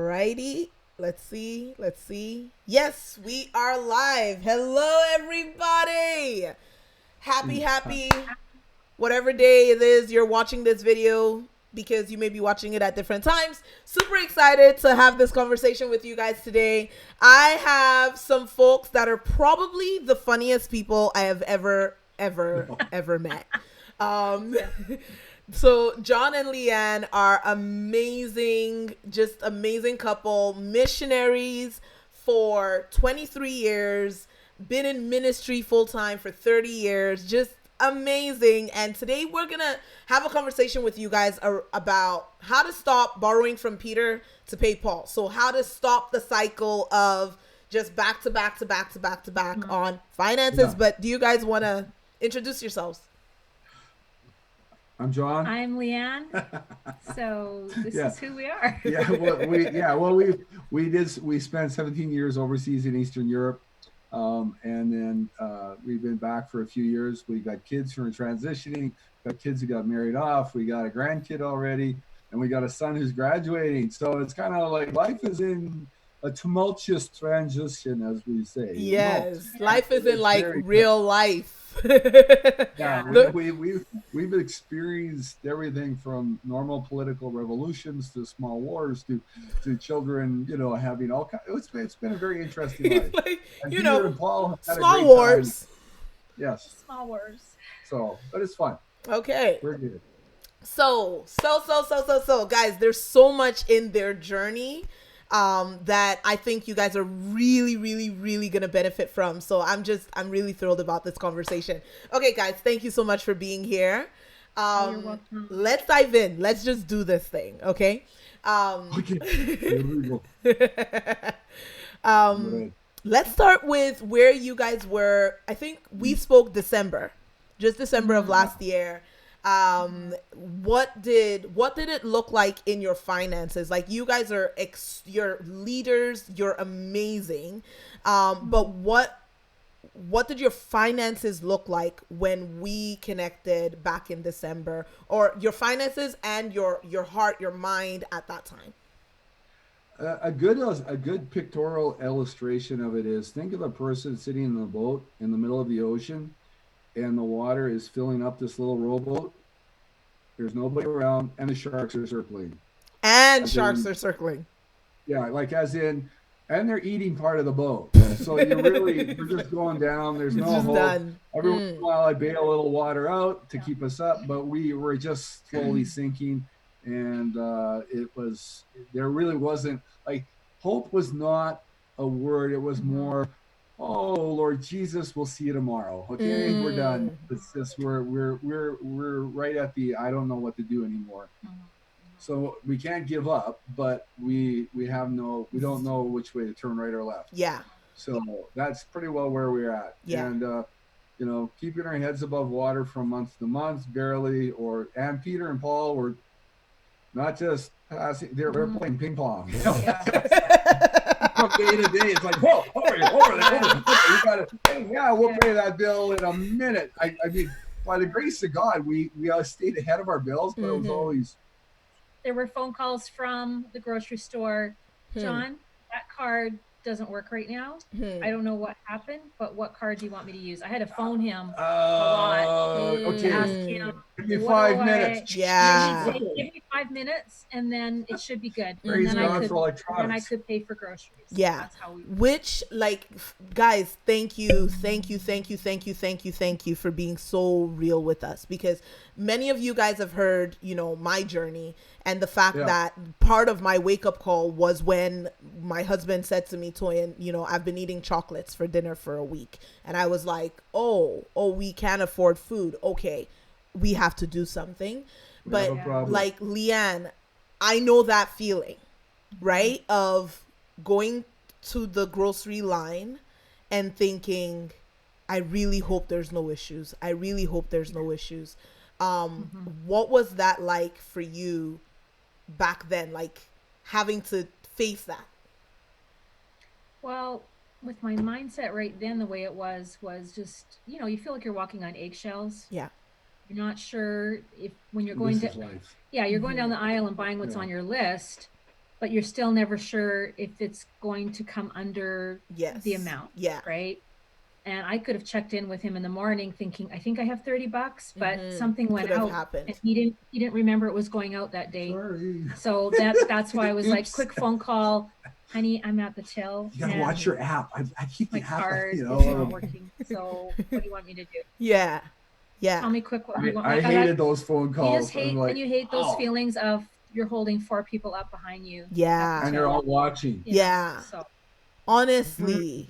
Alrighty. Let's see. Let's see. Yes, we are live. Hello, everybody. Happy, whatever day it is you're watching this video, because you may be watching it at different times. Super excited to have this conversation with you guys today. I have some folks that are probably the funniest people I have ever met. Um, so John and Leanne are amazing, just amazing couple, missionaries for 23 years, been in ministry full time for 30 years, just amazing. And today we're going to have a conversation with you guys about how to stop borrowing from Peter to pay Paul. So how to stop the cycle of just back to back to back to back to back on finances. Yeah. But do you guys want to introduce yourselves? I'm John. I'm Leanne. So this Yeah. is who we are. We spent 17 years overseas in Eastern Europe, and then we've been back for a few years. We got kids who are transitioning, got kids who got married off. We got a grandkid already, and we got a son who's graduating. So it's kind of like life is in a tumultuous transition, as we say. Yes, life It's isn't like very real life. Yeah, The- we've experienced everything from normal political revolutions to small wars to children, having all kinds. It's been a very interesting life. like, And you Peter know, and Paul had a small great wars. time. Yes. Small wars. But it's fun. Okay. We're good. So, guys, there's so much in their journey that I think you guys are really, really, really gonna benefit from. So I'm really thrilled about this conversation. Okay, guys, thank you so much for being here. You're welcome. Let's dive in. Let's just do this thing, okay? Okay. Here we go. Good. Let's start with where you guys were. I think we spoke just December of last year. What did it look like in your finances? Like, you guys are you're leaders, you're amazing. But what did your finances look like when we connected back in December, or your finances and your heart, your mind at that time? A good pictorial illustration of it is, think of a person sitting in a boat in the middle of the ocean, and the water is filling up this little rowboat. There's nobody around, and the sharks are circling. And As sharks in, are circling. yeah, like as in, and they're eating part of the boat. So you're just going down. There's It's no just hope. done. Every once in a while, I bail a little water out to keep us up, but we were just slowly sinking, and there really wasn't, like, hope was not a word. It was more, oh Lord Jesus, we'll see you tomorrow. Okay, we're done. It's just we're right at the I don't know what to do anymore. So we can't give up, but we don't know which way to turn, right or left. Yeah. So that's pretty well where we're at. Yeah. And keeping our heads above water from month to month, barely. And Peter and Paul were not just passing; they're playing ping pong. From day to day, it's like, whoa, over there. You got to, yeah, we'll pay that bill in a minute. I mean, by the grace of God, we stayed ahead of our bills, but it was always. There were phone calls from the grocery store. John, that card doesn't work right now. I don't know what happened, but what card do you want me to use? I had to phone him a lot to ask him. Give me 5 minutes. Yeah. He'd say, give me 5 minutes, and then it should be good. Praise And then God for electronics. then I could pay for groceries. Yeah. That's how we. Which, like, guys, thank you for being so real with us, because many of you guys have heard, my journey, and the fact that part of my wake up call was when my husband said to me, Toyin, I've been eating chocolates for dinner for a week. And I was like, oh, we can't afford food. Okay, we have to do something. But like, Leanne, I know that feeling, right? Of going to the grocery line and thinking, I really hope there's no issues. What was that like for you back then? Like, having to face that? Well, with my mindset right then, the way it was just, you feel like you're walking on eggshells. Yeah. You're not sure if when you're going This to, is life. yeah, you're going down the aisle and buying what's Yeah. on your list. but you're still never sure if it's going to come under the amount. Yeah. Right. And I could have checked in with him in the morning thinking, I think I have $30, but something went out happened. and he didn't remember it was going out that day. Sorry. So that's why I was like, quick phone call, honey, I'm at the till. You gotta watch your app. I keep my the app, card you is know. not working. So what do you want me to do? Yeah. Tell me quick what you want. I hated those phone calls. You just hate when you hate those feelings of you're holding 4 people up behind you. Yeah. And they're all watching. Yeah. So honestly.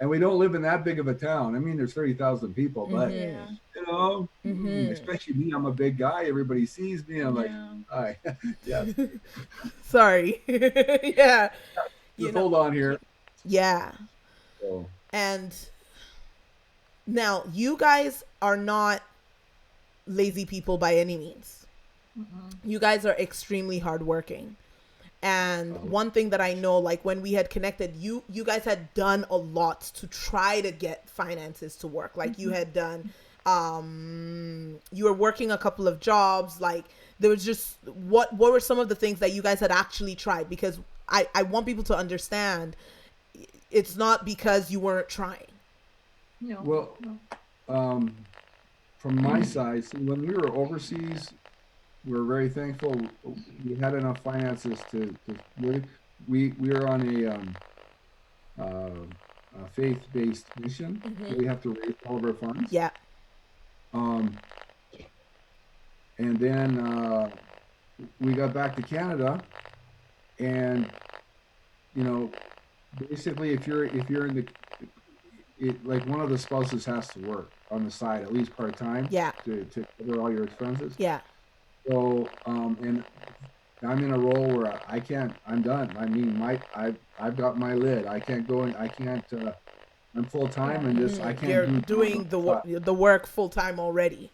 And we don't live in that big of a town. I mean, there's 30,000 people, but you know, especially me, I'm a big guy. Everybody sees me. I'm like, hi, yes. Sorry. Yeah. Just hold on here. Yeah. So. And now you guys are not lazy people by any means. You guys are extremely hardworking. And one thing that I know, like when we had connected, you guys had done a lot to try to get finances to work. Like you had done, you were working a couple of jobs. Like there was just, what were some of the things that you guys had actually tried? Because I want people to understand it's not because you weren't trying. No. Well, from my side, see, when we were overseas, we were very thankful. We had enough finances to we were on a faith-based mission. So we have to raise all of our funds. Yeah. And then we got back to Canada, and you know, basically, if you're in like one of the spouses has to work on the side at least part time. Yeah. To cover all your expenses. Yeah. So, and I'm in a role where I can't, I'm done. I mean, I've got my lid. I can't go and I can't, I'm full time and just, I can't. You're doing the work full time already.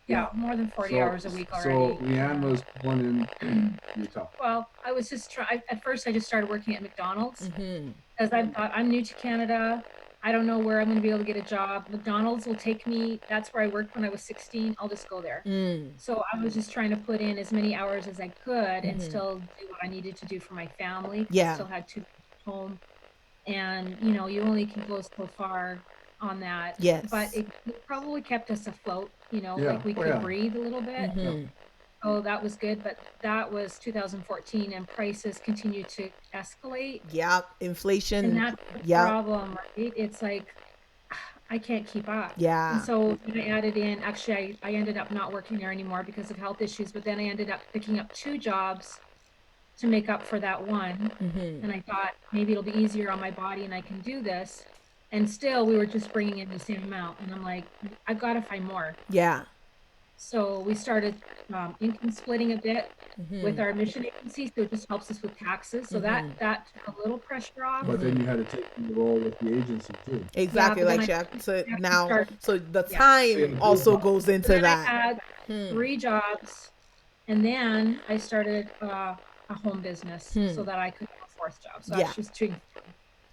Yeah, more than 40 hours a week already. So Leanne was born in Utah. Well, I was just at first I just started working at McDonald's because I thought I'm new to Canada. I don't know where I'm going to be able to get a job. McDonald's will take me. That's where I worked when I was 16. I'll just go there. So I was just trying to put in as many hours as I could and still do what I needed to do for my family. Yeah. I still had 2 at home. And, you know, you only can go so far on that. Yes. But it probably kept us afloat, you know, like we could breathe a little bit. Oh, that was good. But that was 2014 and prices continued to escalate. Yeah. Inflation. And that's the problem, right? It's like, I can't keep up. Yeah. And so I added in, actually, I ended up not working there anymore because of health issues, but then I ended up picking up 2 jobs to make up for that one. And I thought maybe it'll be easier on my body and I can do this. And still we were just bringing in the same amount. And I'm like, I've got to find more. Yeah. So we started income splitting a bit with our mission agency. So it just helps us with taxes. So that took a little pressure off. But then you had to take the role with the agency too. Exactly. So the time also goes into that. I had 3 jobs. And then I started a home business so that I could have a 4th job. So I was just treating.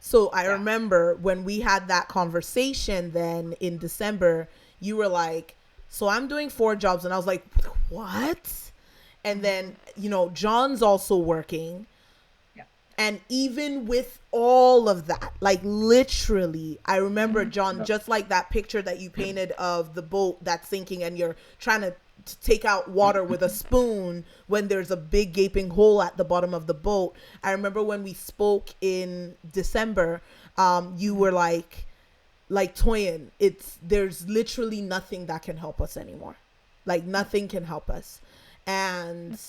So I remember when we had that conversation then in December, you were like, so I'm doing 4 jobs. And I was like, what? And then, you know, John's also working. Yeah. And even with all of that, like literally, I remember John, just like that picture that you painted of the boat that's sinking and you're trying to take out water with a spoon when there's a big gaping hole at the bottom of the boat. I remember when we spoke in December, you were like Toyin, there's literally nothing that can help us anymore. Like nothing can help us. And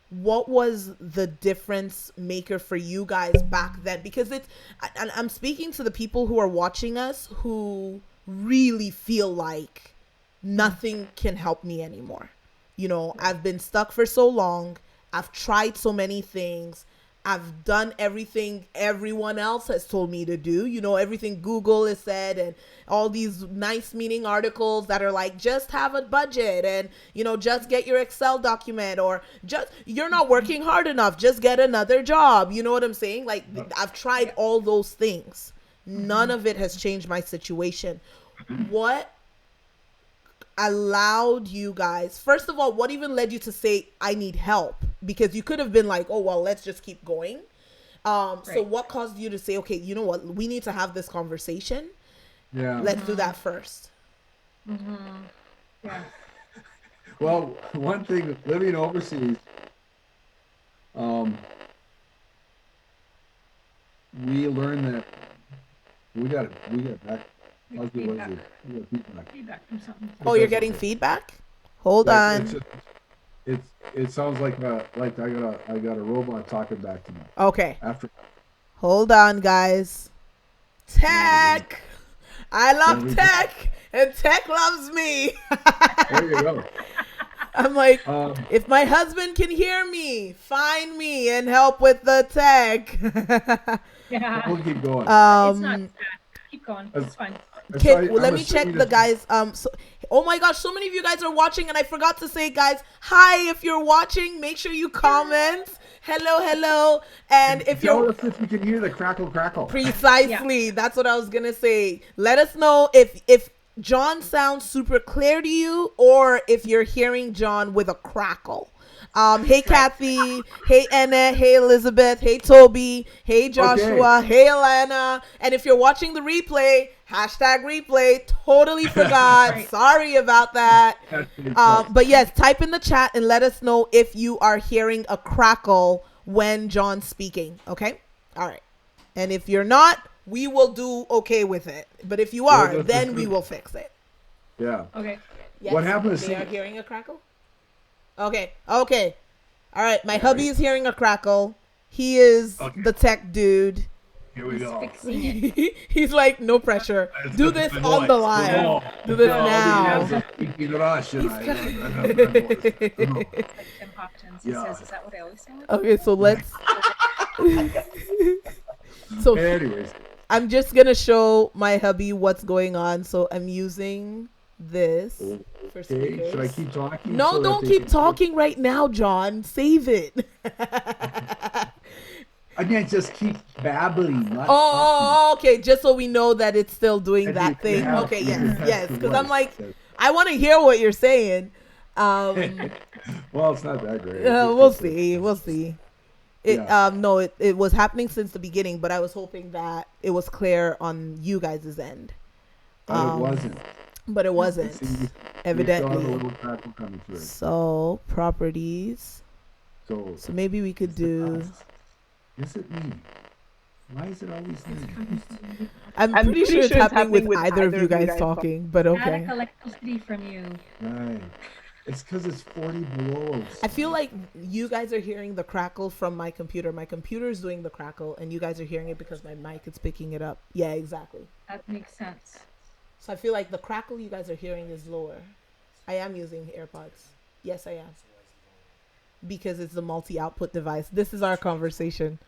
what was the difference maker for you guys back then? Because I'm speaking to the people who are watching us who really feel like nothing can help me anymore. You know, I've been stuck for so long. I've tried so many things. I've done everything everyone else has told me to do. You know, everything Google has said and all these nice meaning articles that are like, just have a budget and, you know, just get your Excel document or just, you're not working hard enough. Just get another job. You know what I'm saying? Like I've tried all those things. None of it has changed my situation. What allowed you guys, first of all, what even led you to say I need help? Because you could have been like, oh well, let's just keep going. So what caused you to say, okay, you know what, we need to have this conversation? Yeah. Let's do that first. Yeah. Well, one thing, living overseas, we learned that we got back. Feedback from something. Oh, you're getting feedback? Hold on. It sounds like I got a robot talking back to me. Okay. After. Hold on, guys. Tech. I love tech, and tech loves me. There you go. I'm like, if my husband can hear me, find me and help with the tech. Yeah. We'll keep going. It's not sad. Keep going. It's fine. Okay, well, let me check the guys. Oh my gosh, so many of you guys are watching, and I forgot to say, guys, hi. If you're watching, make sure you comment. Hello, and if Tell you're us if you can hear the crackle. Precisely, that's what I was gonna say. Let us know if John sounds super clear to you, or if you're hearing John with a crackle. Hey Kathy, hey Anna, hey Elizabeth, hey Toby, hey Joshua, hey Alana, and if you're watching the replay, #replay. Totally forgot. Sorry about that. But yes, type in the chat and let us know if you are hearing a crackle when John's speaking. Okay, all right. And if you're not, we will do okay with it. But if you are, then we will fix it. Yeah. Okay. Yes, what happens? They are hearing a crackle? Okay. All right. My hubby is hearing a crackle. He is the tech dude. Here we go. He's like, no pressure. Do this on the line. Do this now. Okay, so let's. So anyways, I'm just gonna show my hubby what's going on. So I'm using this for speakers. Should I keep talking? No, don't keep talking right now, John. Save it. I can't just keep babbling. Okay. Just so we know that it's still doing that thing. Okay, yes. Because I'm like, I want to hear what you're saying. Well, it's not that great. We'll see. It was happening since the beginning, but I was hoping that it was clear on you guys' end. But it wasn't. But it wasn't, evidently. So properties. So maybe we could do. Is it me? Why is it always me? I'm pretty sure it's happening with either of you guys talking, but okay. Static electricity from you. Right. It's because it's 40 below. I feel like you guys are hearing the crackle from my computer. My computer is doing the crackle, and you guys are hearing it because my mic is picking it up. Yeah, exactly. That makes sense. So I feel like the crackle you guys are hearing is lower. I am using AirPods. Yes, I am. Because it's the multi-output device. This is our conversation.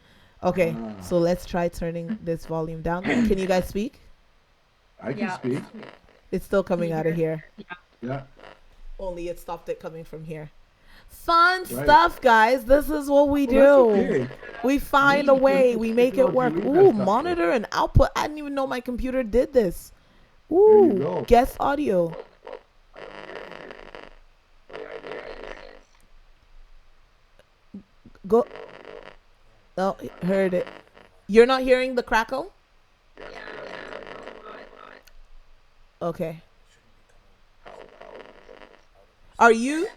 Okay, so let's try turning this volume down. Can you guys speak? I can speak. It's still coming out of here. Yeah. Only it stopped it coming from here. Fun stuff, guys. This is what we do. Okay. We find a way. We make it work. Ooh, monitor and output. I didn't even know my computer did this. Ooh, guest audio. Go. Oh, heard it. You're not hearing the crackle? Okay. Are you?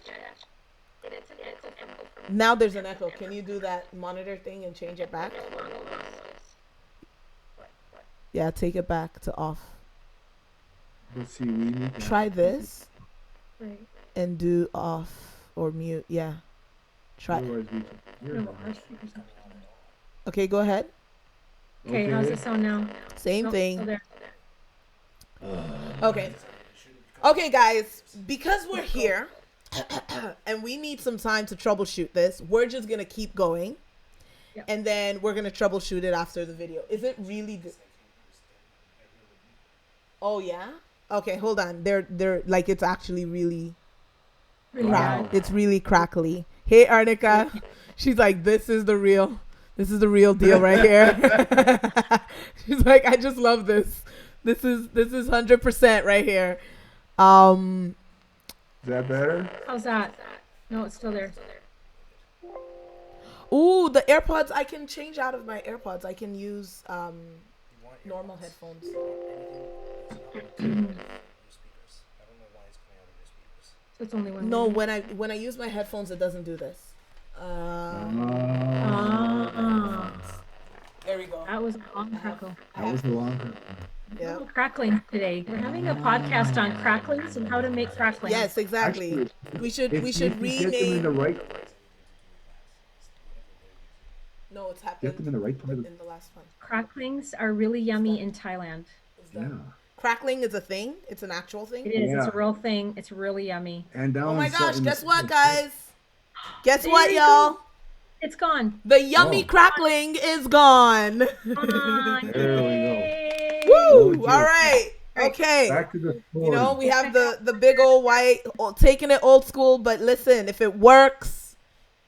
Now there's an echo. Can you do that monitor thing and change it back? Yeah, take it back to off. Let's see. We need to try this and do off or mute. Yeah. Try. Okay, go ahead. Okay, how's it sound now? Same thing. Okay. Okay, guys, because we're here and we need some time to troubleshoot this, we're just going to keep going. Yep. And then we're going to troubleshoot it after the video. Is it really Oh, yeah? Okay, hold on. They're like, it's actually really it's really crackly. Hey, Arnica. She's like, this is the real deal right here. She's like, I just love this. This is 100% right here. Is that better? How's that? No, it's still there. Ooh, the AirPods. I can change out of my AirPods. I can use normal headphones. So it's only one. No, when I use my headphones, it doesn't do this. There we go. That was a long crackle. That was the long. Yeah. Crackling today. We're having a podcast on cracklings and how to make cracklings. Yes, exactly. Actually, we should If you get them in the rename. right, No, it's get them happened in the right part of the. in the last one. Cracklings are really yummy in Thailand. Yeah. Crackling is a thing. It's an actual It thing. is. It's Yeah. a real thing. It's really yummy. And down Oh my in gosh! in Guess the- what, guys? Guess There what, you y'all? go. It's gone. The yummy Oh. crackling is gone. There we go. Woo! Legit. All right. Okay. Back to the story. You know, we have the big old white, taking it old school, but listen, if it works,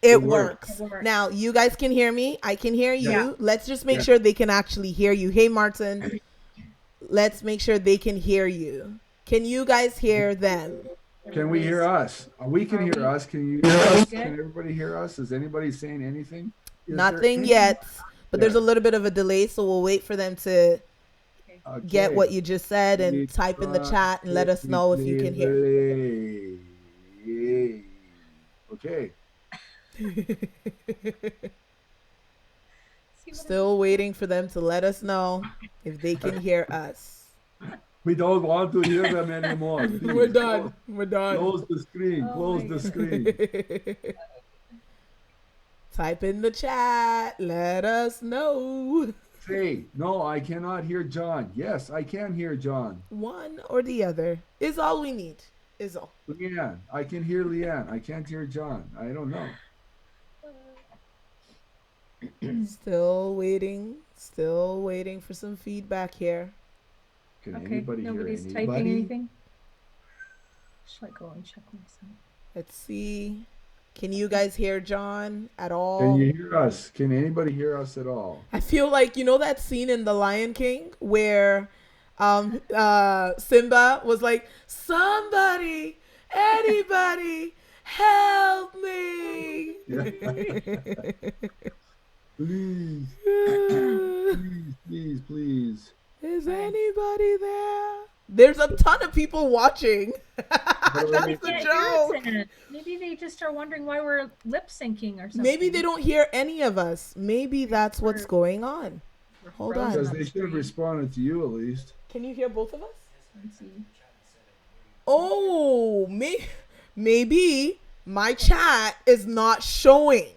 it works. It works. Now, you guys can hear me. I can hear you. Yeah. Let's just make Yeah. sure they can actually hear you. Hey, Martin. Let's make sure they can hear you. Can you guys hear them? Can we hear us? We can hear us. Can you hear us? Can everybody hear us? Is anybody saying anything? Is there Nothing any- yet, but there's a Yeah. little bit of a delay, so we'll wait for them to get Okay. what you just said and We type in the try- chat and let us know if you can hear. Okay. Still waiting for them to let us know if they can hear us. We don't want to hear them anymore. Please. We're done. We're done. Close the screen. Oh Close my the screen. Type in the chat. Let us know. Say, no, I cannot hear John. Yes, I can hear John. One or the other is all we need. Is all. Leanne, I can hear Leanne. I can't hear John. I don't know. Still waiting. Still waiting for some feedback here. Can Okay. anybody Nobody's hear typing anybody? anything. Should I go and check myself? Let's see. Can you guys hear John at all? Can you hear us? Can anybody hear us at all? I feel like, you know that scene in The Lion King where Simba was like, somebody, anybody, help me. Please, please, please. Is anybody there? There's a ton of people watching. That's the Yeah, joke. irritant. Maybe they just are wondering why we're lip syncing or something. Maybe they don't hear any of us. Maybe that's what's going on. We're Hold frozen on. Because on they the should have screen. responded to you at least. Can you hear both of us? Let's see. Oh, maybe my chat is not showing.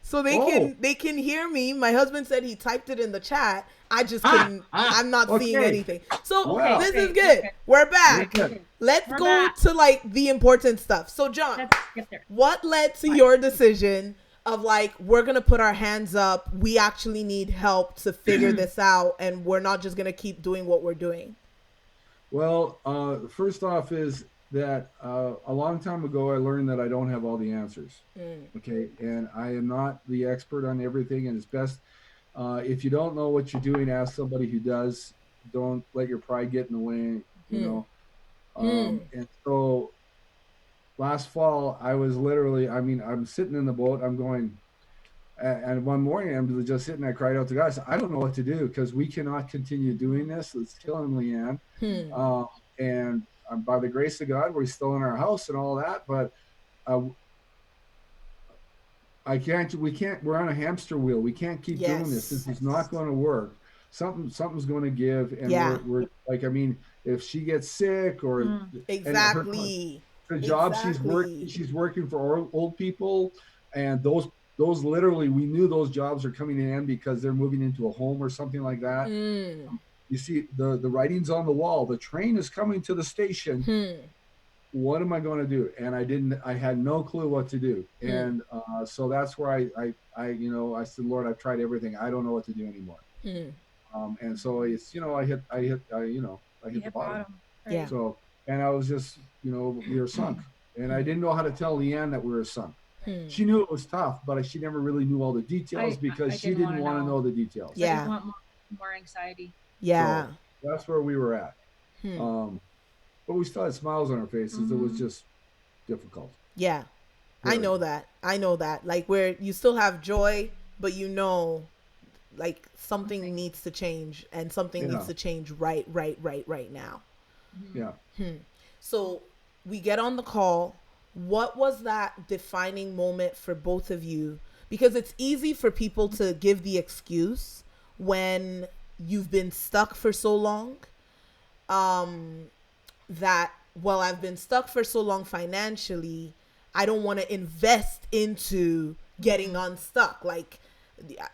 So they can hear me. My husband said he typed it in the chat. I just couldn't. I'm not seeing okay. anything. So Wow. this is Okay, good. okay. We're back. Good. Let's We're go back. to like the important stuff. So John, Let's get there. what led to your decision of like, we're going to put our hands up. We actually need help to figure this out. And we're not just going to keep doing what we're doing. Well, first off is that a long time ago I learned that I don't have all the answers. Okay, and I am not the expert on everything, and it's best if you don't know what you're doing, ask somebody who does. Don't let your pride get in the way, you know. And so last fall I was literally, I mean, I'm sitting in the boat, I'm going, and one morning I'm just sitting, I cried out to God, I said, I don't know what to do because we cannot continue doing this. It's killing Leanne. And by the grace of God, we're still in our house and all that, but we can't, we're on a hamster wheel. We can't keep doing this. This is not going to work. Something's going to give. And we're like, I mean, if she gets sick or Exactly. her job, she's working for old people, and those literally, we knew those jobs are coming in because they're moving into a home or something like that. You see the writing's on the wall. The train is coming to the station. What am I going to do? And I had no clue what to do. And so that's where I said, Lord, I've tried everything. I don't know what to do anymore. And so it's, I hit the bottom. Right? Yeah. So, and I was just, we were sunk. And I didn't know how to tell Leanne that we were sunk. She knew it was tough, but she never really knew all the details because she didn't want to know the details. I didn't want more anxiety. Yeah. So that's where we were at. But we still had smiles on our faces. It was just, difficult. Yeah. Very. I know that. Like where you still have joy, but like something needs to change, and something needs to change right now. Yeah. So we get on the call. What was that defining moment for both of you? Because it's easy for people to give the excuse when you've been stuck for so long, that, well, I've been stuck for so long financially, I don't want to invest into getting unstuck. Like,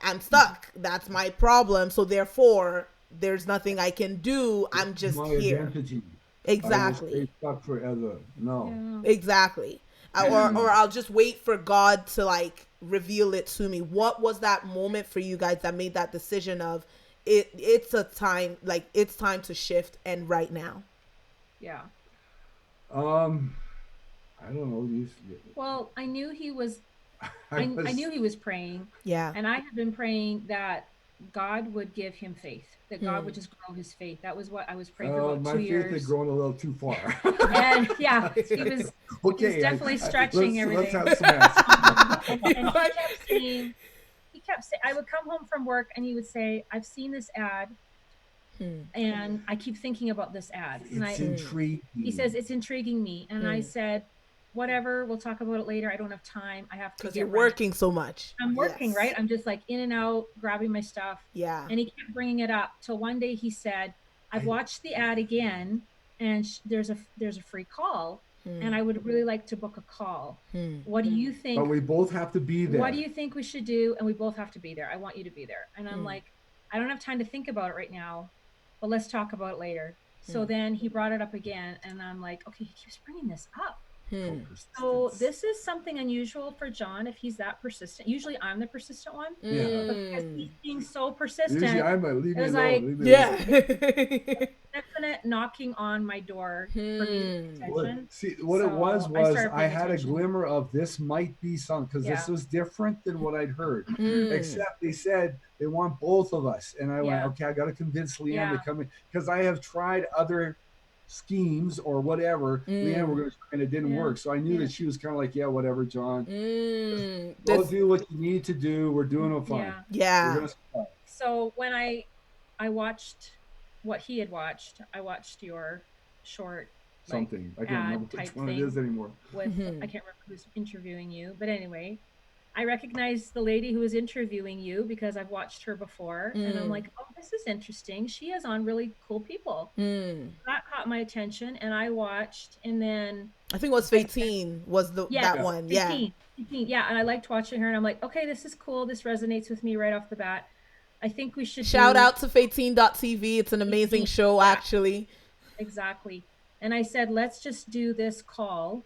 I'm stuck. That's my problem. So therefore, there's nothing I can do. I'm just my here. Identity. Exactly. I will stay stuck forever. No. Yeah. Exactly. Or I'll just wait for God to like reveal it to me. What was that moment for you guys that made that decision of it's a time, like it's time to shift, and right now? Yeah. I don't know. Well, I knew he was I I knew he was praying. Yeah. And I had been praying that God would give him faith, that God would just grow his faith. That was what I was praying for about my 2 faith years. had grown a little too far. And yeah, he was definitely stretching everything. Let's have some And he kept saying, I would come home from work and he would say, I've seen this ad and I keep thinking about this ad. It's intriguing. He says, it's intriguing me. And I said, whatever, we'll talk about it later. I don't have time. I have to get Because you're working so much. I'm working, right? I'm just like in and out, grabbing my stuff. Yeah. And he kept bringing it up till one day he said, I've watched the ad again and there's a free call and I would really like to book a call. What do you think? But we both have to be there. What do you think we should do? And we both have to be there. I want you to be there. And I'm like, I don't have time to think about it right now, but let's talk about it later. So then he brought it up again and I'm like, okay, he keeps bringing this up. So this is something unusual for John if he's that persistent. Usually I'm the persistent one. Yeah. But because he's being so persistent, usually I'm a leave it me was alone. like, Leave me Yeah. definite knocking on my door for me to pay attention. See, what it So was I I had attention. a glimmer of this might be something, because this was different than what I'd heard. Except they said they want both of us. And I went, okay, I got to convince Leanne to come in, because I have tried other schemes or whatever. Leanne, we're going to try, and it didn't work. So I knew that she was kind of like, yeah, whatever, John. Go do what you need to do. We're doing it fine. Yeah. So when I watched what he had watched, I watched your short something. I can't remember which one it is anymore. With I can't remember who's interviewing you, but anyway, I recognized the lady who was interviewing you because I've watched her before, and I'm like, oh, this is interesting. She has on really cool people. That caught my attention, and I watched, and then I think it was 15 was that one. 15, yeah, and I liked watching her, and I'm like, okay, this is cool. This resonates with me right off the bat. I think we should shout out to 15.tv. It's an amazing show, actually. Exactly. And I said, let's just do this call.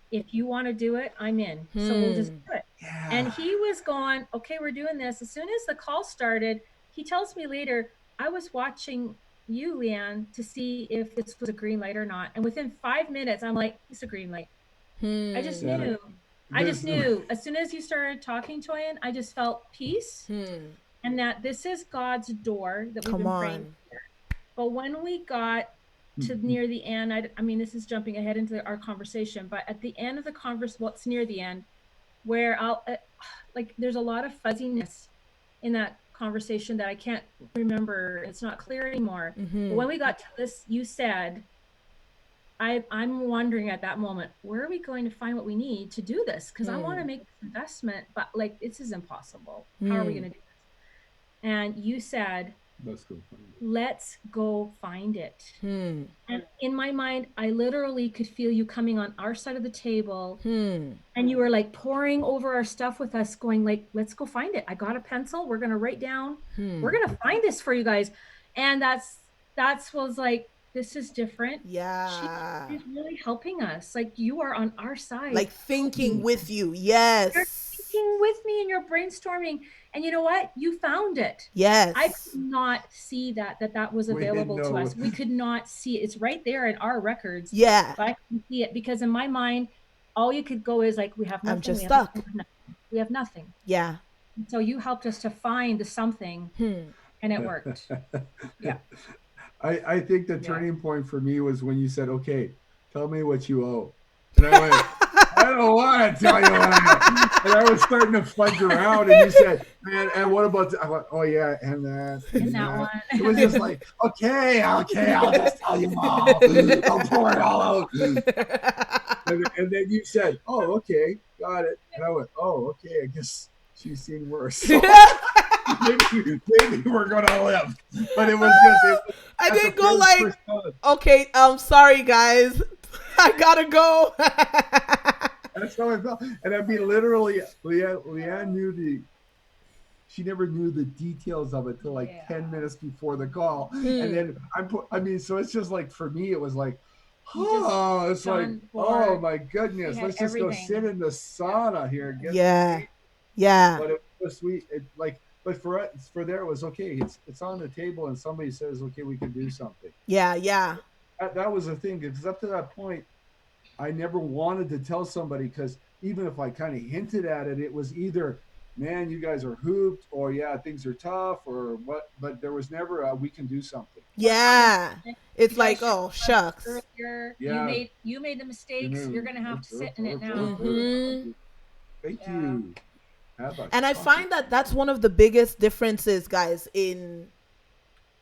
If you want to do it, I'm in. So we'll just do it. Yeah. And he was going, okay, we're doing this. As soon as the call started, he tells me later, I was watching you, Leanne, to see if this was a green light or not. And within 5 minutes, I'm like, it's a green light. I just knew. I just knew. As soon as you started talking, Toyin, I just felt peace. And that this is God's door that we've been praying for. But when we got to near the end, I mean, this is jumping ahead into our conversation, but at the end of the conversation, well, it's near the end, where I'll there's a lot of fuzziness in that conversation that I can't remember. It's not clear anymore. But when we got to this, you said, I'm wondering at that moment, where are we going to find what we need to do this? Because I want to make this investment, but this is impossible. How are we going to do this? And you said, let's go find it. And in my mind, I literally could feel you coming on our side of the table, and you were like pouring over our stuff with us, going like, let's go find it. I got a pencil. We're going to write down. We're going to find this for you guys. And that's was like, this is different. Yeah. She's really helping us. Like, you are on our side. Like thinking with you. Yes. You're thinking with me and you're brainstorming. And you know what? You found it. Yes. I could not see that was available to us. We could not see it. It's right there in our records. Yeah. But I couldn't see it because in my mind, all you could go is like, we have nothing. I'm just stuck. We have nothing. Yeah. And so you helped us to find the something and it worked. Yeah. I think the turning point for me was when you said, okay, tell me what you owe. And I went, don't want to tell you what I know. And I was starting to fudge around, and you said, man, and what about I went, oh yeah, and that. And that one. It was just like, okay, I'll just tell you all. I'll pour it all out. And then you said, oh, okay, got it. And I went, oh, okay, I guess she's seen worse. So maybe we're gonna live. But it was just I didn't go like, okay, sorry guys, I gotta go. That's how I felt. And I mean, literally, Leanne knew she never knew the details of it till like 10 minutes before the call. And then so it's just like, for me, it was like, oh, it's like, oh my goodness, let's just go sit in the sauna here. And get But it was sweet. But for there, it was okay. It's on the table, and somebody says, okay, we can do something. Yeah. That was the thing, because up to that point, I never wanted to tell somebody, because even if I kind of hinted at it, it was either, man, you guys are hooped, or yeah, things are tough, or what. But there was never a, we can do something. Yeah, it's like, oh shucks. Earlier, yeah. You made the mistakes. You're gonna have to sit in it now. Mm-hmm. Thank you. And I find that that's one of the biggest differences, guys, in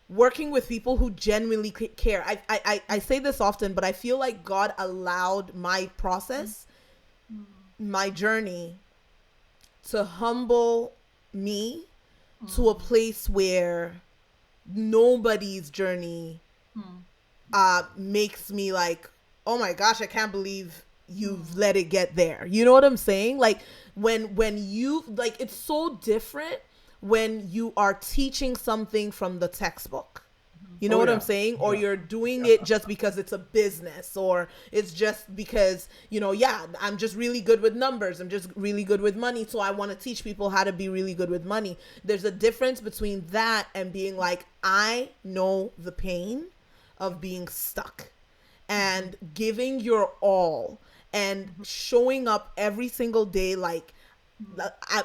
working with people who genuinely care. I say this often, but I feel like God allowed my process, my journey, to humble me to a place where nobody's journey makes me like, oh my gosh, I can't believe you've let it get there. You know what I'm saying? Like when you, like, it's so different when you are teaching something from the textbook. You know what I'm saying? Or you're doing it just because it's a business, or it's just because, I'm just really good with numbers. I'm just really good with money. So I want to teach people how to be really good with money. There's a difference between that and being like, I know the pain of being stuck and giving your all and showing up every single day like,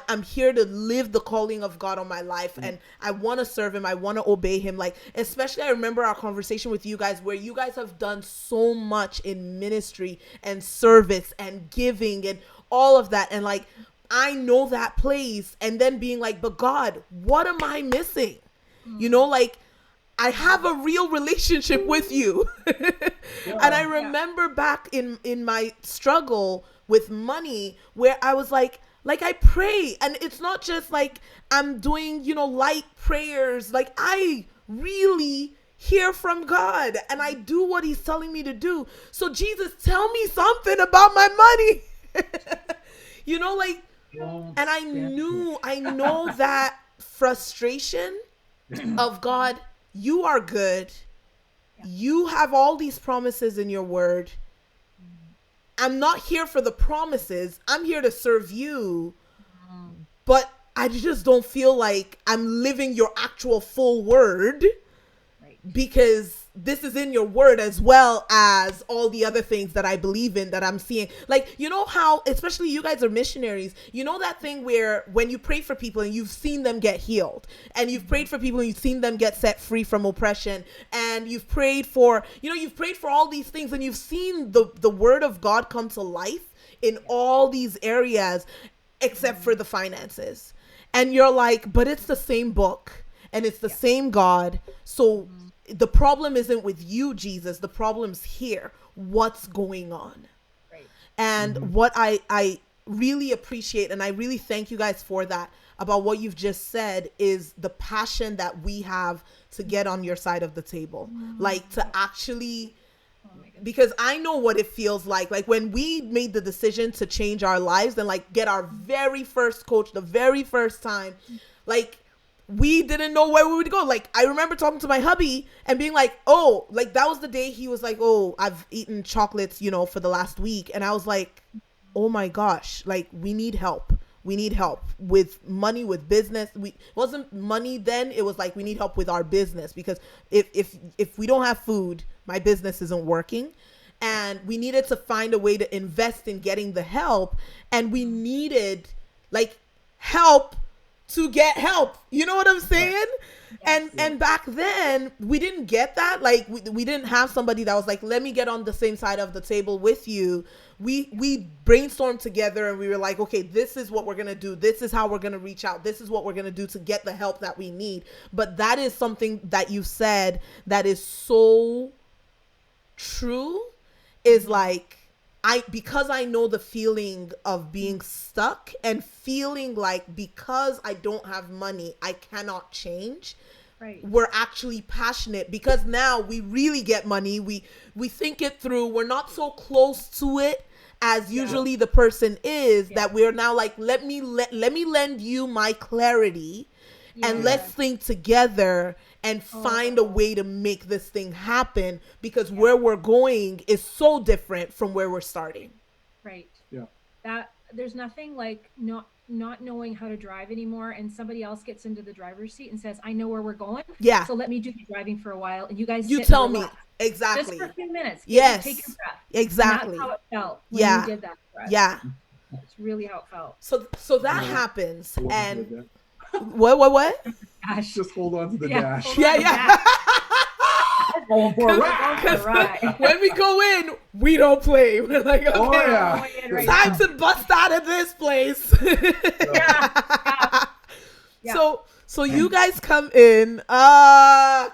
I'm here to live the calling of God on my life, and I want to serve him. I want to obey him. Like, especially I remember our conversation with you guys where you guys have done so much in ministry and service and giving and all of that. And like, I know that place, and then being like, but God, what am I missing? Like, I have a real relationship with you. And I remember back in my struggle with money where I was like I pray, and it's not just like I'm doing, light prayers. Like, I really hear from God and I do what he's telling me to do. So Jesus, tell me something about my money. And I know that frustration of God, you are good. You have all these promises in your word. I'm not here for the promises. I'm here to serve you. But I just don't feel like I'm living your actual full word. Right. Because this is in your word as well as all the other things that I believe in that I'm seeing. Like, you know how, especially you guys are missionaries, you know that thing where when you pray for people and you've seen them get healed, and you've prayed for people and you've seen them get set free from oppression, and you've prayed for, you've prayed for all these things, and you've seen the word of God come to life in all these areas except for the finances. And you're like, but it's the same book and it's the same God. So the problem isn't with you, Jesus. The problem's here. What's going on? Right. And what I really appreciate, and I really thank you guys for that, about what you've just said, is the passion that we have to get on your side of the table. Like, to actually, because I know what it feels like when we made the decision to change our lives and like get our very first coach the very first time, like, we didn't know where we would go. Like, I remember talking to my hubby and being like, oh, like, that was the day he was like, oh, I've eaten chocolates, for the last week. And I was like, oh my gosh, like, we need help. We need help with money, with business. It wasn't money then. It was like, we need help with our business, because if we don't have food, my business isn't working. And we needed to find a way to invest in getting the help. And we needed like help to get help. You know what I'm saying? And back then we didn't get that. Like we didn't have somebody that was like, let me get on the same side of the table with you. We brainstormed together and we were like, okay, this is what we're gonna do, this is how we're gonna reach out, this is what we're gonna do to get the help that we need. But that is something that you said that is so true, is like, because I know the feeling of being stuck and feeling like because I don't have money, I cannot change. Right. We're actually passionate because now we really get money. We think it through. We're not so close to it as usually the person is, that we're now like, let me lend you my clarity and let's think together and find a way to make this thing happen, because where we're going is so different from where we're starting. Right. Yeah. That there's nothing like not knowing how to drive anymore, and somebody else gets into the driver's seat and says, I know where we're going. Yeah. So let me do the driving for a while, and you guys tell me. Exactly. Just for a few minutes. Yes. Take your breath. Exactly. And that's how it felt when you did that for us. Yeah. That's really how it felt. So that happens. And what? Dash. Just hold on to the dash. Yeah. Going for a ride. When we go in, we don't play. We're like, okay, time to bust out of this place. So you guys come in.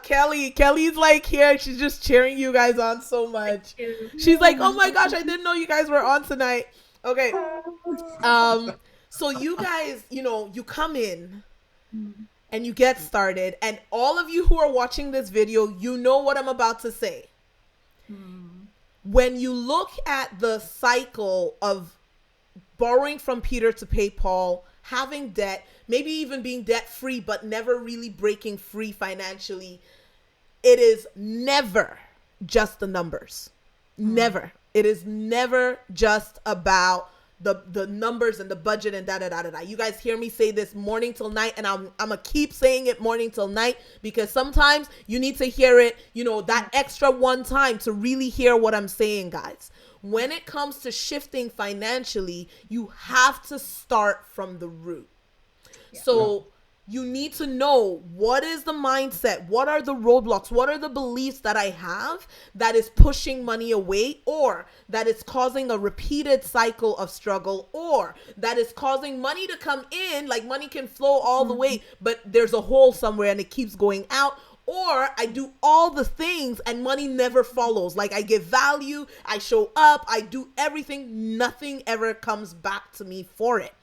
Kelly's like here. She's just cheering you guys on so much. She's like, oh my gosh, I didn't know you guys were on tonight. Okay. So you guys, you come in and you get started, and all of you who are watching this video, you know what I'm about to say. When you look at the cycle of borrowing from Peter to pay Paul, having debt, maybe even being debt free, but never really breaking free financially, it is never just the numbers. Never. It is never just about the numbers and the budget and da-da-da-da-da. You guys hear me say this morning till night, and I'm gonna keep saying it morning till night, because sometimes you need to hear it, that extra one time to really hear what I'm saying, guys. When it comes to shifting financially, you have to start from the root. So you need to know, what is the mindset? What are the roadblocks? What are the beliefs that I have that is pushing money away, or that is causing a repeated cycle of struggle, or that is causing money to come in, like money can flow all the way, but there's a hole somewhere and it keeps going out. Or I do all the things and money never follows. Like I give value, I show up, I do everything, nothing ever comes back to me for it.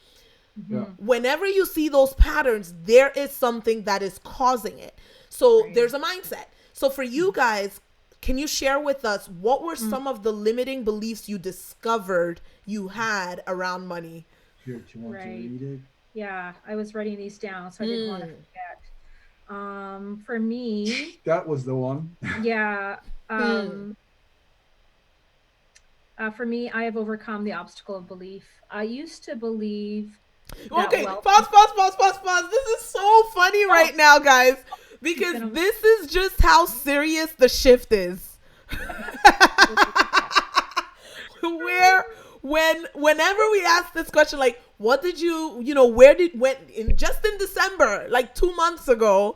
Whenever you see those patterns, there is something that is causing it. So there's a mindset. So for you guys, can you share with us, what were some of the limiting beliefs you discovered you had around money? Here, do you want to read it? Yeah, I was writing these down, so I didn't want to forget. For me, that was the one. Yeah. For me, I have overcome the obstacle of belief. I used to believe. Okay, pause. This is so funny right now, guys, because this is just how serious the shift is. Whenever we ask this question, like, what did just in December, like 2 months ago,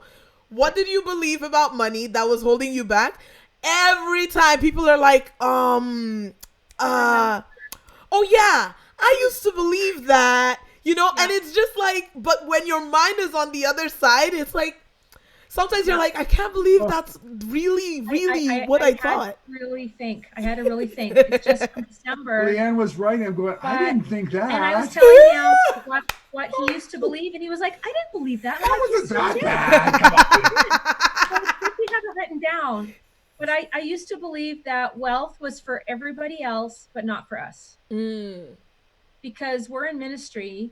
what did you believe about money that was holding you back? Every time people are like, oh yeah, I used to believe that. And it's just like, but when your mind is on the other side, it's like, sometimes you're like, I can't believe that's really what I thought. I had to really think. It's just in December. Leanne was right. I'm going, I didn't think that. And I was telling him what he used to believe, and he was like, I didn't believe that. That wasn't that bad. We have it written down. But I used to believe that wealth was for everybody else, but not for us. Because we're in ministry,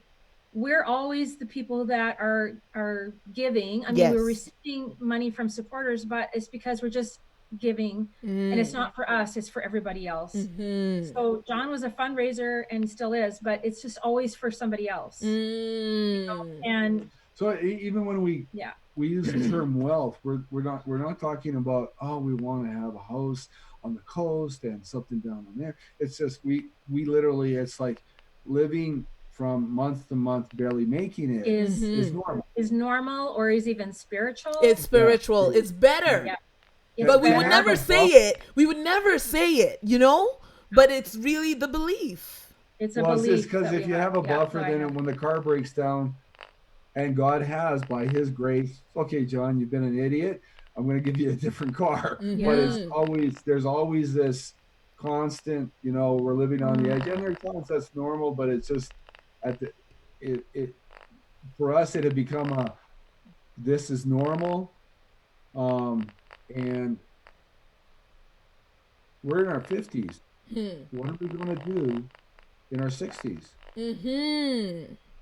we're always the people that are giving. I mean, we're receiving money from supporters, but it's because we're just giving, and it's not for us, it's for everybody else. So John was a fundraiser and still is, but it's just always for somebody else. And so even when we use the term wealth, we're not talking about, we want to have a house on the coast and something down on there. It's just we literally, it's like living from month to month barely making it is normal. Is normal, or is even spiritual. It's spiritual. Yeah. It's better. Yeah. But we To would have never a say it. We would never say it, you know? But it's really the belief. It's a Well, it's belief. because that if we you have a Yeah, buffer, so I then have. when the car breaks down, and God has, by His grace, okay, John, you've been an idiot. I'm going to give you a different car. But it's there's always this constant, you know, we're living on the edge. And there's times that's normal, but it's just at the, it for us, it had become this is normal. And we're in our 50s. What are we going to do in our 60s?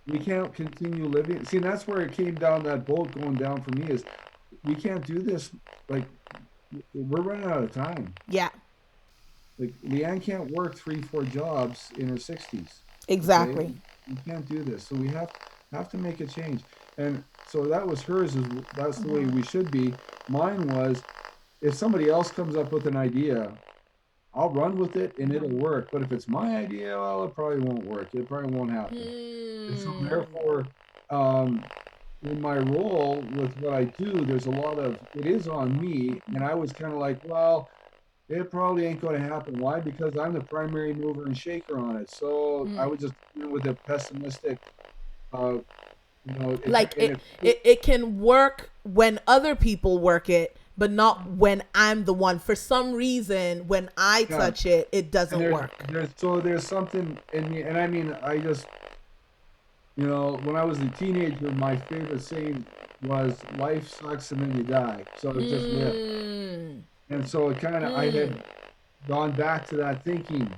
We can't continue living. See, that's where it came down, that boat going down for me is we can't do this. Like, we're running out of time. Yeah. Like, Leanne can't work 3-4 jobs in her 60s. Exactly. Okay? We can't do this. So we have to make a change. And so that was hers. That's the way we should be. Mine was, if somebody else comes up with an idea, I'll run with it and it'll work. But if it's my idea, well, it probably won't work. It probably won't happen. And so therefore, in my role with what I do, there's a lot of, it is on me. And I was kind of like, well, it probably ain't going to happen. Why? Because I'm the primary mover and shaker on it. So I was just dealing with a pessimistic, you know. It can work when other people work it, but not when I'm the one. For some reason, when I touch it, it doesn't work. There's something in me. And I mean, I just, you know, when I was a teenager, my favorite saying was, life sucks and then you die. So it's just live. And so it kind of, I had gone back to that thinking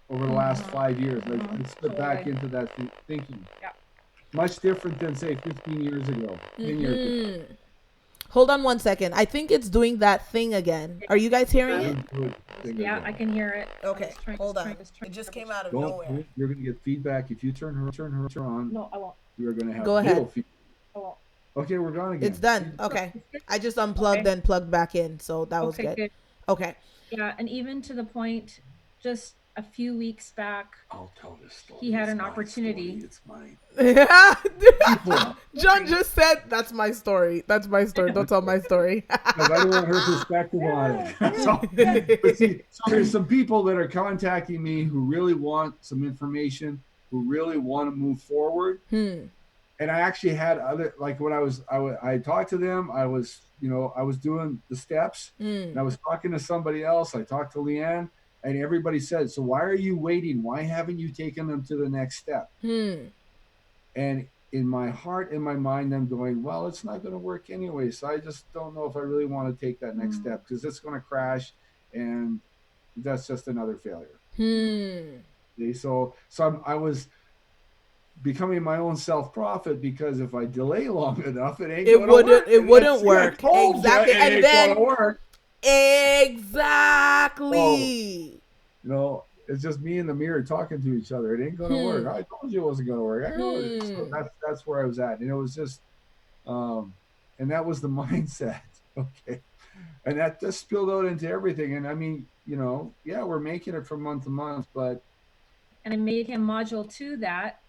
over the last 5 years. I slipped back into that thinking. Yeah. Much different than, say, 15 years ago, 10 years ago. Hold on one second. I think it's doing that thing again. Are you guys hearing it? Yeah, I can hear it. Okay, hold on. It just came out of nowhere. You're going to get feedback. If you turn her on, no, I won't. You're going to have Go ahead. feedback. I won't. Okay, we're gone again. It's done. Okay. I just unplugged and plugged back in, so that was good. Okay. Yeah, and even to the point, just a few weeks back, I'll tell this story. He had an opportunity. It's mine. John just said, that's my story. That's my story. Don't tell my story. Because I don't want her perspective on it. But see, so there's some people that are contacting me who really want some information, who really want to move forward. And I actually had other, like when I talked to them, I was doing the steps, and I was talking to somebody else. I talked to Leanne, and everybody said, so why are you waiting? Why haven't you taken them to the next step? And in my heart, in my mind, I'm going, well, it's not going to work anyway. So I just don't know if I really want to take that next step, because it's going to crash, and that's just another failure. Okay, so I was becoming my own self-prophet, because if I delay long enough, it wouldn't work. Exactly. And then work. Exactly. So, it's just me in the mirror talking to each other. It ain't gonna work. I told you it wasn't gonna work. I know it. So that's where I was at. And it was just and that was the mindset. Okay. And that just spilled out into everything. And I mean, you know, yeah, we're making it from month to month, but and I made him module 2 that.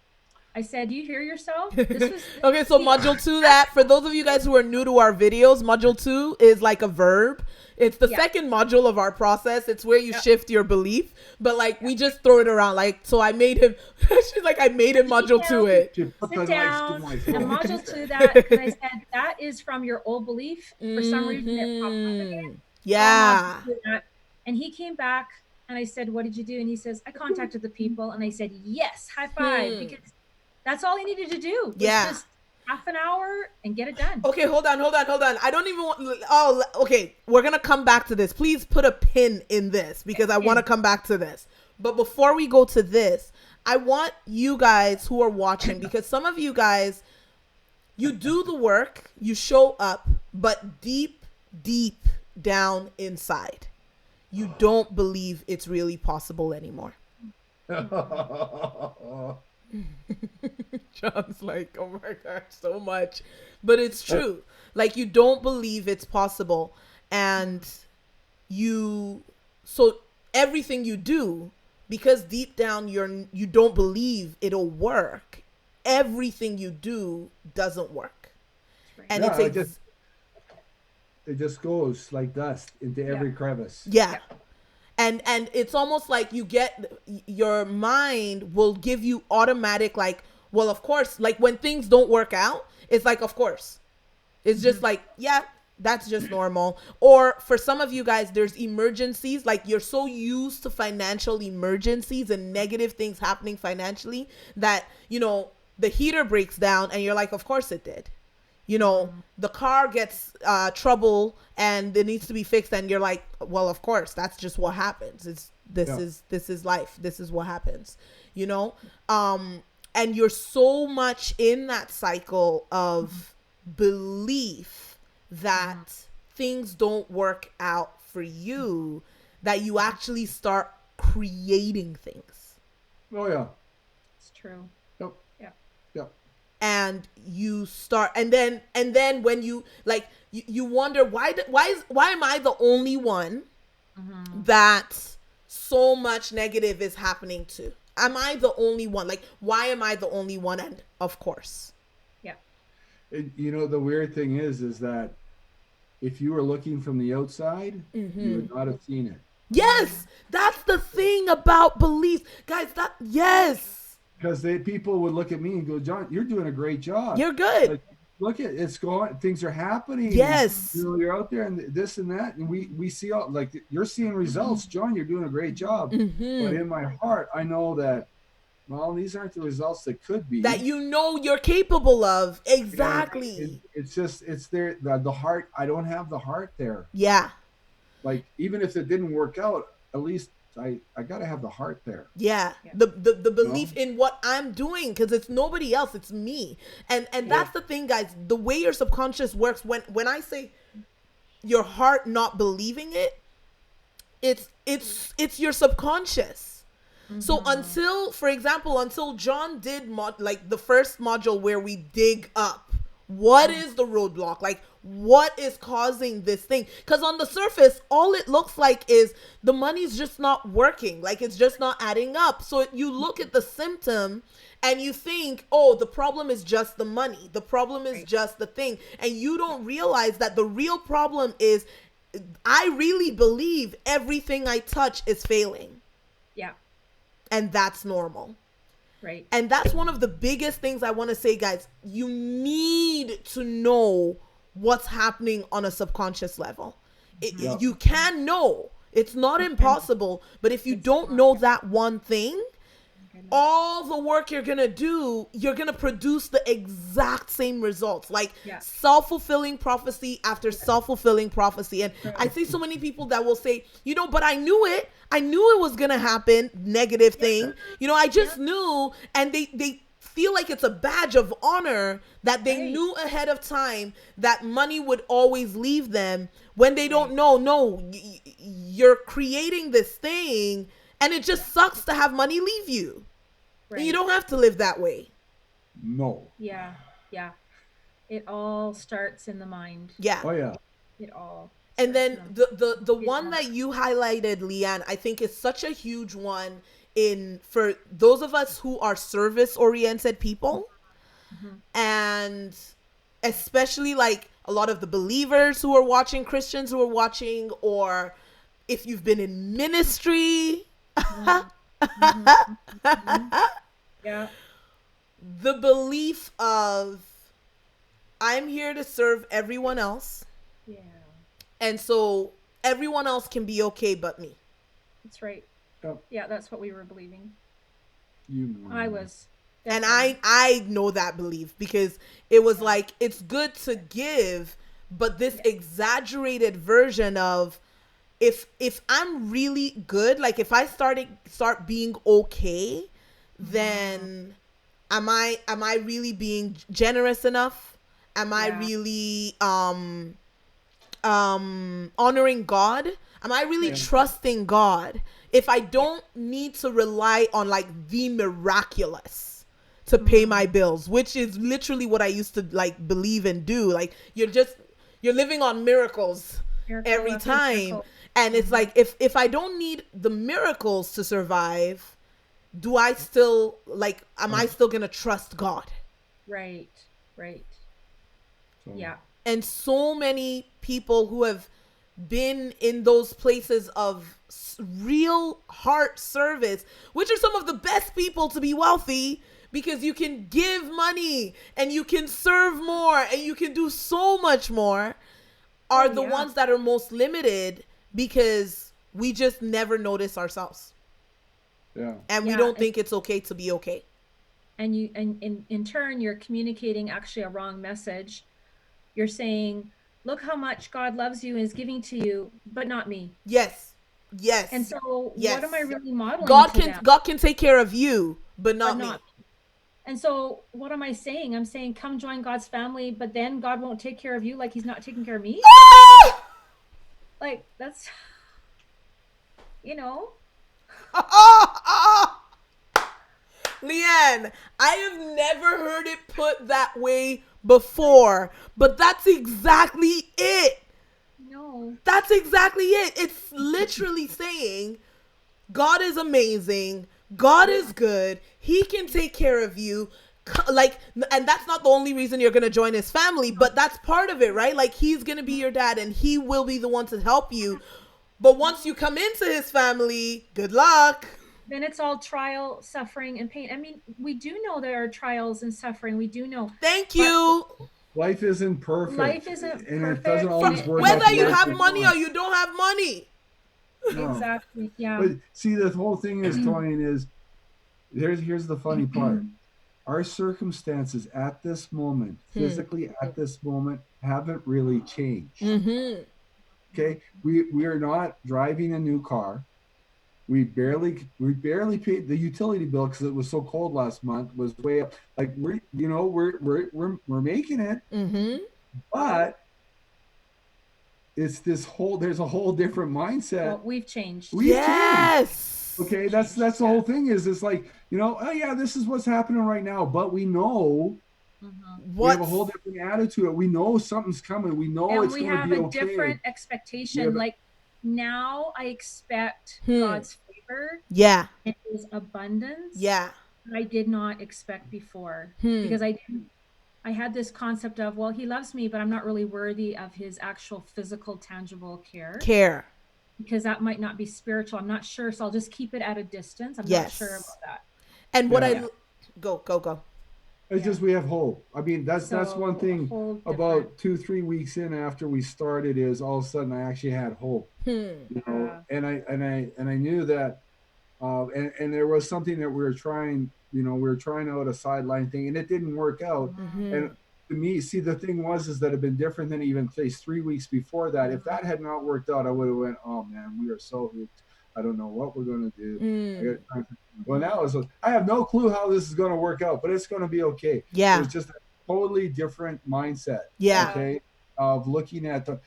I said, you hear yourself? This was okay, so module 2 that, for those of you guys who are new to our videos, module 2 is like a verb. It's the second module of our process. It's where you shift your belief. But like we just throw it around. Like, so I made him, she's like, I made him module 2 it. Sit down, and module 2 that, and I said, that is from your old belief. For some reason it popped up again. Yeah. And he came back and I said, what did you do? And he says, I contacted the people. And I said, yes, high five, because that's all he needed to do. Just half an hour and get it done. Okay, hold on. I don't even want, okay. We're going to come back to this. Please put a pin in this, because I want to come back to this. But before we go to this, I want you guys who are watching, because some of you guys, you do the work, you show up, but deep, deep down inside, you don't believe it's really possible anymore. John's like, oh my gosh, so much. But it's true. Like, you don't believe it's possible. And so everything you do because deep down you don't believe it'll work, everything you do doesn't work. Right. And Yeah, it's it just goes like dust into every crevice. yeah. And it's almost like you get, your mind will give you automatic, like, well, of course, like when things don't work out, it's like, of course, it's just like, yeah, that's just normal. Or for some of you guys, there's emergencies, like you're so used to financial emergencies and negative things happening financially that, you know, the heater breaks down and you're like, of course it did. You know, the car gets trouble and it needs to be fixed, and you're like, well, of course, that's just what happens. This is life. This is what happens. You know, and you're so much in that cycle of belief that things don't work out for you, that you actually start creating things. Oh yeah, It's true. yep, Yeah. yep. And you start, and then when you like, you wonder, why am I the only one that so much negative is happening to? Am I the only one? Like, why am I the only one? And of course, Yeah. You know, the weird thing is that if you were looking from the outside, you would not have seen it. yes, that's the thing about belief, guys. Yes, Because people would look at me and go, John, you're doing a great job. you're good. Like, look at it's going, things are happening. Yes. You know, you're out there and this and that. And we see all, like, you're seeing results. John, you're doing a great job. But in my heart, I know that, well, these aren't the results that could be. That you know you're capable of. Exactly. It's just, it's there. The heart, I don't have the heart there. Yeah. Like, even if it didn't work out, at least I got to have the heart there. Yeah. The belief in what I'm doing, because it's nobody else, it's me. And that's the thing, guys. The way your subconscious works, when I say your heart not believing it, it's your subconscious. So for example, John did like the first module where we dig up, what is the roadblock? Like, what is causing this thing? Because on the surface, all it looks like is the money's just not working. Like, it's just not adding up. So you look at the symptom and you think, oh, the problem is just the money. The problem is just the thing. And you don't realize that the real problem is, I really believe everything I touch is failing. Yeah. And that's normal. Right. And that's one of the biggest things I want to say, guys. You need to know what's happening on a subconscious level. You can know. It's not impossible. But if you don't know that one thing, all the work you're going to do, you're going to produce the exact same results. Like self-fulfilling prophecy after self-fulfilling prophecy. And I see so many people that will say, you know, but I knew it. I knew it was going to happen. Negative thing. You know, I just knew. And they feel like it's a badge of honor that they knew ahead of time that money would always leave them, when they don't know. No, you're creating this thing, and it just sucks to have money leave you. Right. You don't have to live that way. No. Yeah. Yeah. It all starts in the mind. Yeah. Oh yeah. It all. And then the one that you highlighted, Leanne, I think is such a huge one for those of us who are service-oriented people, and especially like a lot of the believers who are watching, Christians who are watching, or if you've been in ministry. Yeah. The belief of, I'm here to serve everyone else. Yeah. And so everyone else can be okay but me. That's right. Yep. Yeah, that's what we were believing. I was. And I know that belief, because it was like, it's good to give, but this exaggerated version of, if I'm really good, like if I start being okay, then am I really being generous enough? Am I really honoring God? Am I really trusting God if I don't need to rely on like the miraculous to pay my bills, which is literally what I used to like believe and do. Like, you're living on miracles every time. And it's like, if I don't need the miracles to survive, do I still, like, am I still gonna trust God? Right. So, Yeah. And so many people who have been in those places of real heart service, which are some of the best people to be wealthy, because you can give money and you can serve more and you can do so much more, are the ones that are most limited, because we just never notice ourselves. Yeah. And we don't think it's okay to be okay. And in turn, you're communicating actually a wrong message. You're saying, look how much God loves you and is giving to you, but not me. Yes. And so what am I really modeling? God can take care of you, but not me. And so what am I saying? I'm saying, come join God's family, but then God won't take care of you like he's not taking care of me. Like, that's, Leanne, I have never heard it put that way before, but that's exactly it. No. That's exactly it. It's literally saying God is amazing. God is good. He can take care of you. Like, and that's not the only reason you're going to join his family, but that's part of it, right? Like, he's going to be your dad and he will be the one to help you. But once you come into his family, good luck. Then it's all trial, suffering, and pain. I mean, we do know there are trials and suffering. We do know. Thank you. Life isn't perfect. Life isn't and perfect. It doesn't always work whether out you have money or you don't have money. No. Exactly. Yeah. But see, the whole thing is, Toyin, is here's the funny part. Our circumstances at this moment, physically at this moment, haven't really changed. Okay, we are not driving a new car. We barely paid the utility bill because it was so cold last month. Was way up. Like we're making it, but it's there's a whole different mindset. Well, we've changed. Yes. Changed. Okay, that's the whole thing. Is it's like, oh yeah, this is what's happening right now, but we know. We have a whole different attitude. We know something's coming. We know it's going to be okay. We have a different expectation. Like, now I expect God's favor. Yeah. And his abundance. Yeah. I did not expect before. Because I had this concept of, well, he loves me, but I'm not really worthy of his actual physical, tangible care. Because that might not be spiritual. I'm not sure. So I'll just keep it at a distance. I'm not sure about that. And what go. It's just we have hope. I mean, that's one thing about 2-3 weeks in after we started, is all of a sudden I actually had hope. And I knew that, and there was something that we were trying. We were trying out a sideline thing, and it didn't work out. And to me, see, the thing was that it had been different than even 3 weeks before that. If that had not worked out, I would have went, oh man, we are so hooked. I don't know what we're going to do. Well, now I have no clue how this is going to work out, but it's going to be okay. Yeah. It's just a totally different mindset. Yeah. Okay. Of looking at the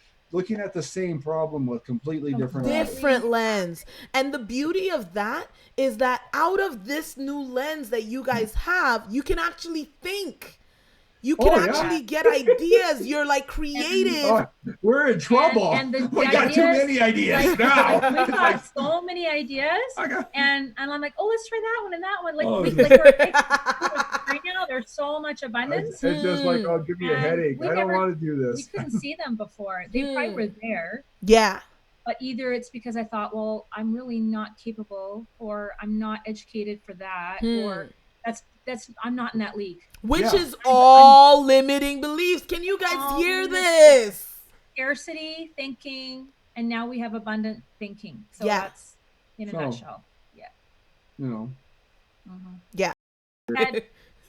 same problem with completely different lens. And the beauty of that is that out of this new lens that you guys have, you can actually think. You can actually get ideas. You're like creative. We're in trouble. And we got too many ideas now. We've got so many ideas. And I'm like, oh, let's try that one and that one. Like right now, there's so much abundance. It's just like, oh, give me a headache. I don't want to do this. We couldn't see them before. They probably were there. Yeah. But either it's because I thought, well, I'm really not capable, or I'm not educated for that, or that's I'm not in that league. Which is all limiting beliefs. Can you guys hear this? Scarcity thinking, and now we have abundant thinking. So that's in a nutshell. Yeah. Yeah.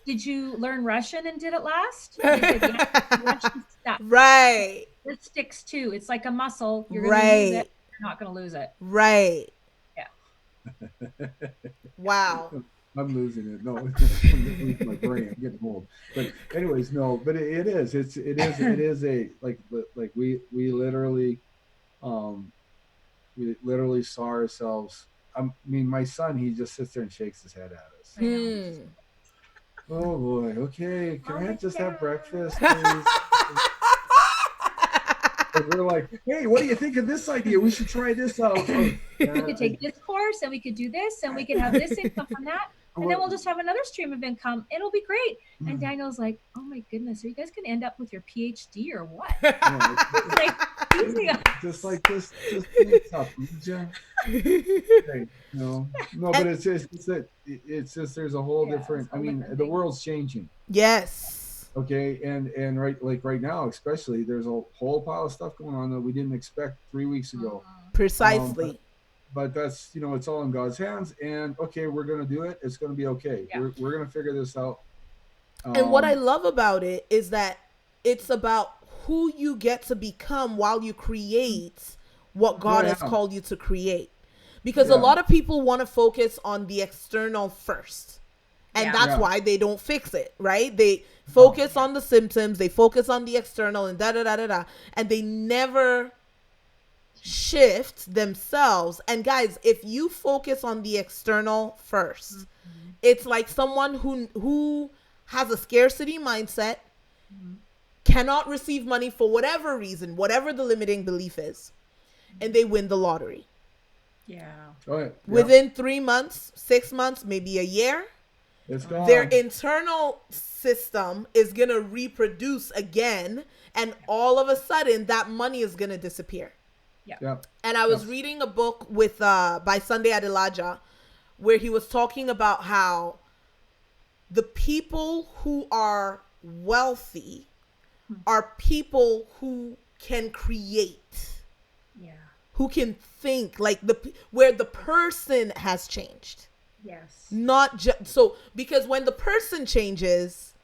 Did you learn Russian and did it last? Russian stuff. Right. It sticks too. It's like a muscle. You're going to use it. You're not going to lose it. Right. Yeah. Wow. I'm losing it. No, I'm losing my brain. I'm getting old. But anyways, no. But it is. It is a like we literally saw ourselves. I mean, my son, he just sits there and shakes his head at us. Oh boy. Okay. Can I just have breakfast, please? we're like, hey, what do you think of this idea? We should try this out. We could take this course and we could do this and we could have this income from that. And then we'll just have another stream of income. It'll be great. And Daniel's like, oh my goodness, are you guys going to end up with your PhD or what? Just like this, just up, no, but it's just there's a whole different. I mean, the world's changing. Yes. Okay, and right now, especially, there's a whole pile of stuff going on that we didn't expect 3 weeks ago. Precisely. But that's, it's all in God's hands, and okay, we're gonna do it. It's gonna be okay. Yeah. We're gonna figure this out. And what I love about it is that it's about who you get to become while you create what God has called you to create. Because a lot of people want to focus on the external first. And that's why they don't fix it, right? They focus on the symptoms, they focus on the external and da-da-da-da-da. And they never shift themselves. And guys, if you focus on the external first, it's like someone who has a scarcity mindset, cannot receive money for whatever reason, whatever the limiting belief is, and they win the lottery. Yeah. Within 3 months, 6 months, maybe a year, it's gone. Their internal system is going to reproduce again, and all of a sudden that money is going to disappear. Yeah. And I was reading a book with by Sunday Adelaja, where he was talking about how the people who are wealthy are people who can create, who can think, like where the person has changed. Yes. Not just so, because when the person changes,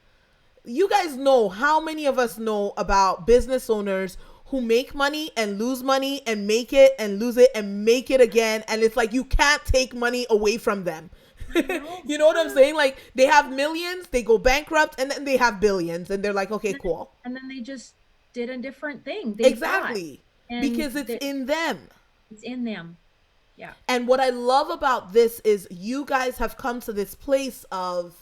you guys know how many of us know about business owners who make money and lose money and make it and lose it and make it again, and it's like you can't take money away from them. You know what I'm saying? Like, they have millions, they go bankrupt, and then they have billions, and they're like, okay, cool. And then they just did a different thing. Exactly. Because it's in them. It's in them. Yeah. And what I love about this is you guys have come to this place of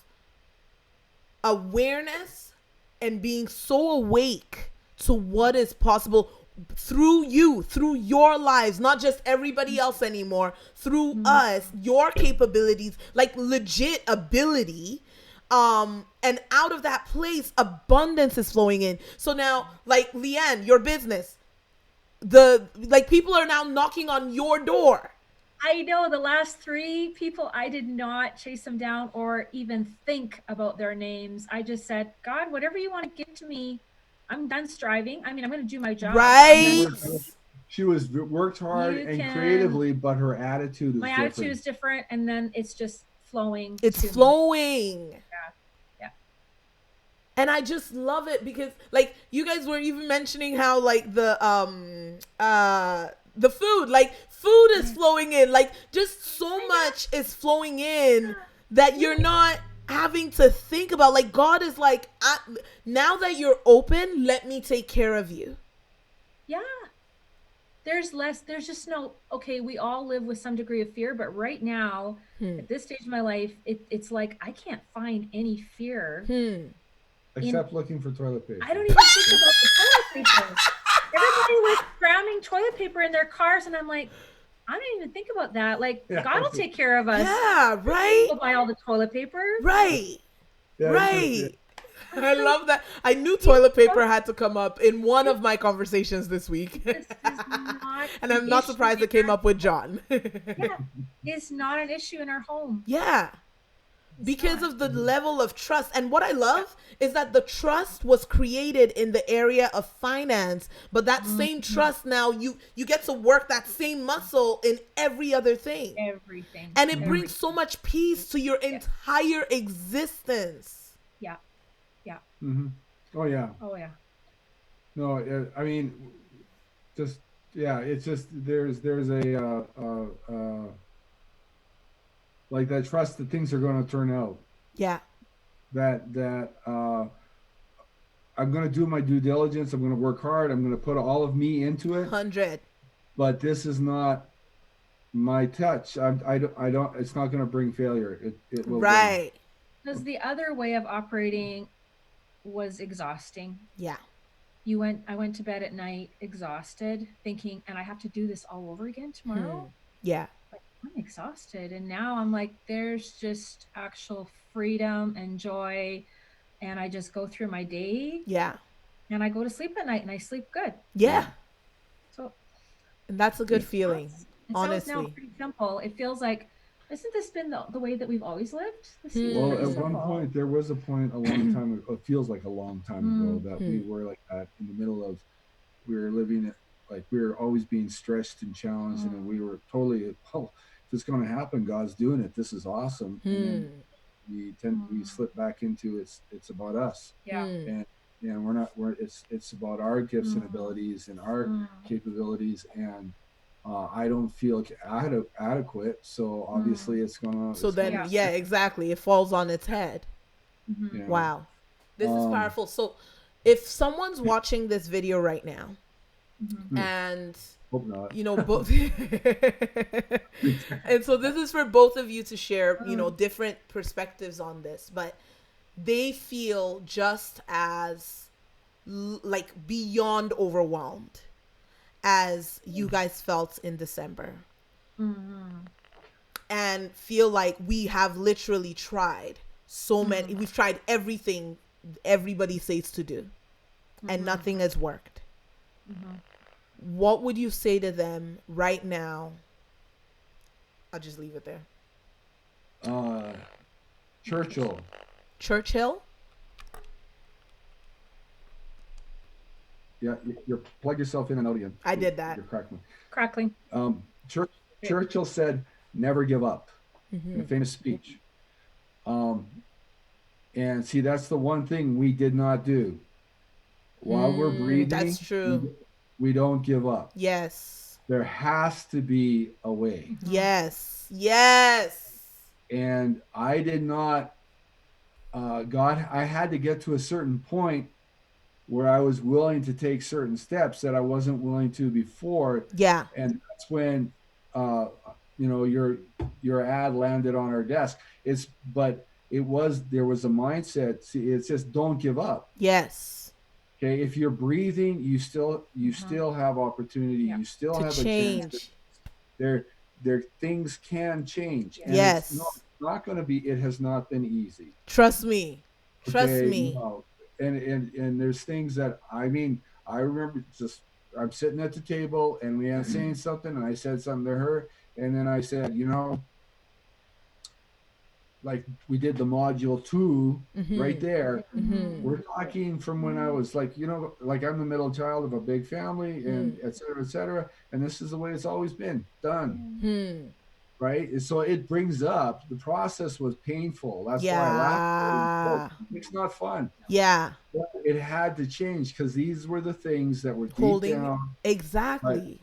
awareness and being so awake to what is possible through you, through your lives, not just everybody else anymore, through us, your capabilities, like legit ability. And out of that place, abundance is flowing in. So now, like, Leanne, your business, people are now knocking on your door. I know the last 3 people, I did not chase them down or even think about their names. I just said, God, whatever you want to give to me, I'm done striving. I mean, I'm going to do my job. Right. She worked hard and creatively, but her attitude is different. My attitude is different, and then it's just flowing. It's flowing. Yeah. And I just love it because, like, you guys were even mentioning how, like, the food, like, food is flowing in, like, just so much is flowing in that you're not having to think about, like, God is like, now that you're open, let me take care of you. Yeah. There's just no, okay, we all live with some degree of fear, but right now, at this stage of my life, it's like, I can't find any fear. Except looking for toilet paper. I don't even think about the toilet paper. Everybody was cramming toilet paper in their cars, and I'm like, I don't even think about that. Like, God will take care of us. Yeah, right. We'll buy all the toilet paper. Right. Right. I love that. I knew toilet paper had to come up in one of my conversations this week. This is not and I'm not surprised it came up with John. Yeah. It's not an issue in our home. Yeah. Because of the level of trust. And what I love is that the trust was created in the area of finance, but that same trust now, you get to work that same muscle in every other thing. Everything. And it brings so much peace to your entire existence. Yeah. Yeah. Mm-hmm. Oh, yeah. Oh, yeah. No, I mean, just, it's just, there's a, like that trust that things are going to turn out. Yeah. That I'm going to do my due diligence. I'm going to work hard. I'm going to put all of me into it. 100. But this is not my touch. I don't. It's not going to bring failure. It will. Right. Because the other way of operating was exhausting. Yeah. I went to bed at night exhausted, thinking, and I have to do this all over again tomorrow. Yeah. Like, I'm exhausted. And now I'm like, there's just actual freedom and joy. And I just go through my day. Yeah. And I go to sleep at night and I sleep good. Yeah. So And that's a good feeling. it honestly. sounds now pretty simple. It feels like, isn't this been the way that we've always lived? This Well, at one point, there was a point a long time ago, it feels like a long time ago, that we were like that in the middle of, we were living it, like we were always being stressed and challenged, and we were totally, well, if it's going to happen, God's doing it. This is awesome. And then we slip back into it's about us. Yeah. And it's about our gifts and abilities and our capabilities, and I don't feel adequate, so obviously it's gonna. So then, exactly, it falls on its head. Yeah. Wow, this is powerful. So, if someone's watching this video right now, and hope not, you know, both, and so this is for both of you to share, you know, different perspectives on this, but they feel just as like beyond overwhelmed as you guys felt in December, and feel like we have literally tried so many, we've tried everything everybody says to do, and nothing has worked. What would you say to them right now? I'll just leave it there. Churchill? Yeah, you plug yourself in and out again. I did that. You're crackling. Churchill said, "Never give up," in a famous speech. And see, that's the one thing we did not do. While we're breathing, that's true. We don't give up. Yes. There has to be a way. Yes. Yes. And I did not, I had to get to a certain point where I was willing to take certain steps that I wasn't willing to before. Yeah. And that's when, you know, your ad landed on our desk. There was a mindset. See, it's just don't give up. Yes. Okay. If you're breathing, you still have opportunity. Yeah. You still have a chance. There things can change. And yes. It's not going to be, it has not been easy. Trust me. Trust me. No. And there's things that, I mean, I remember I'm sitting at the table and Leanne saying something, and I said something to her, and then I said, you know, like we did the module 2 right there. We're talking from when I was like, you know, like I'm the middle child of a big family, and et cetera, and this is the way it's always been done. Right? And so it brings up, the process was painful. That's why I laughed. It's not fun. Yeah. But it had to change, because these were the things that were holding deep down. Exactly.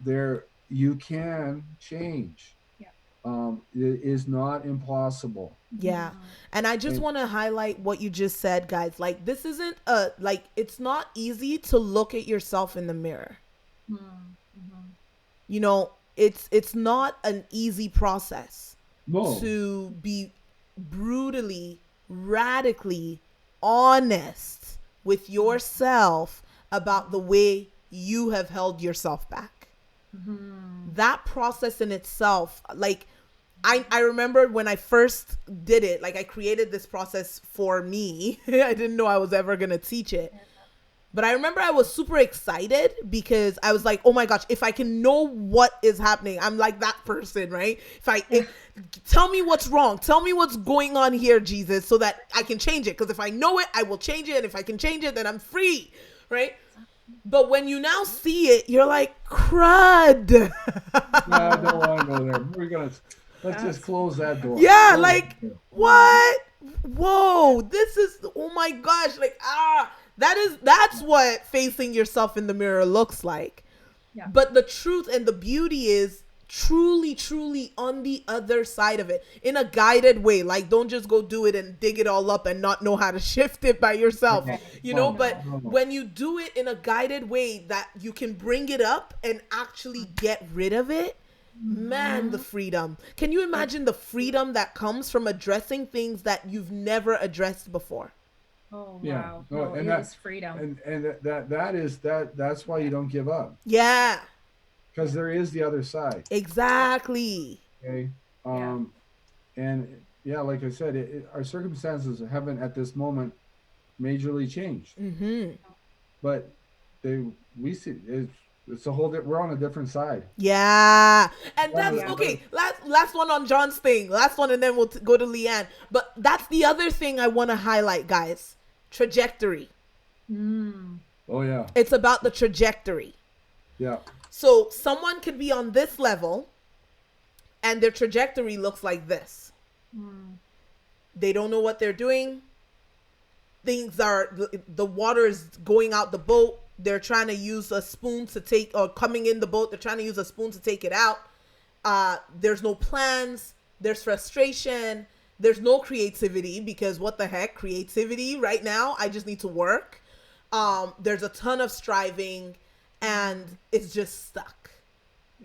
There, you can change. It is not impossible. Yeah. And I just want to highlight what you just said, guys. Like, this isn't it's not easy to look at yourself in the mirror. You know, it's not an easy process to be brutally, radically honest with yourself about the way you have held yourself back. That process in itself, like, I remember when I first did it, like I created this process for me. I didn't know I was ever going to teach it. But I remember I was super excited because I was like, oh my gosh, if I can know what is happening, I'm like that person, right? Tell me what's wrong. Tell me what's going on here, Jesus, so that I can change it. Because if I know it, I will change it. And if I can change it, then I'm free, right? But when you now see it, you're like, crud. No, I don't want to go there. Let's just close that door. Yeah, like, what? Whoa, this is, oh my gosh, like, that's what facing yourself in the mirror looks like. Yeah. But the truth and the beauty is truly, truly on the other side of it, in a guided way. Like, don't just go do it and dig it all up and not know how to shift it by yourself, you know, but when you do it in a guided way that you can bring it up and actually get rid of it, man, the freedom. Can you imagine the freedom that comes from addressing things that you've never addressed before? Oh Yeah. wow. No, No, and it is freedom. that's why you don't give up, Yeah, because there is the other side. exactly. Okay. Yeah. And yeah, like I said, our circumstances haven't at this moment majorly changed, Mm-hmm. but they we see it's a whole. We're on a different side. Yeah, and One that's is Yeah. okay. Last one on John's thing. Last one, and then we'll go to Leanne. But that's the other thing I want to highlight, guys. Trajectory. Mm. Oh yeah, It's about the trajectory. yeah, So someone could be on this level, and their trajectory looks like this. Mm. They don't know what they're doing. Things are the water is going out the boat. They're trying to use a spoon to take, or coming in the boat, they're trying to use a spoon to take it out. There's no plans. There's frustration. There's no creativity, because what the heck, creativity right now, I just need to work. There's a ton of striving, and it's just stuck.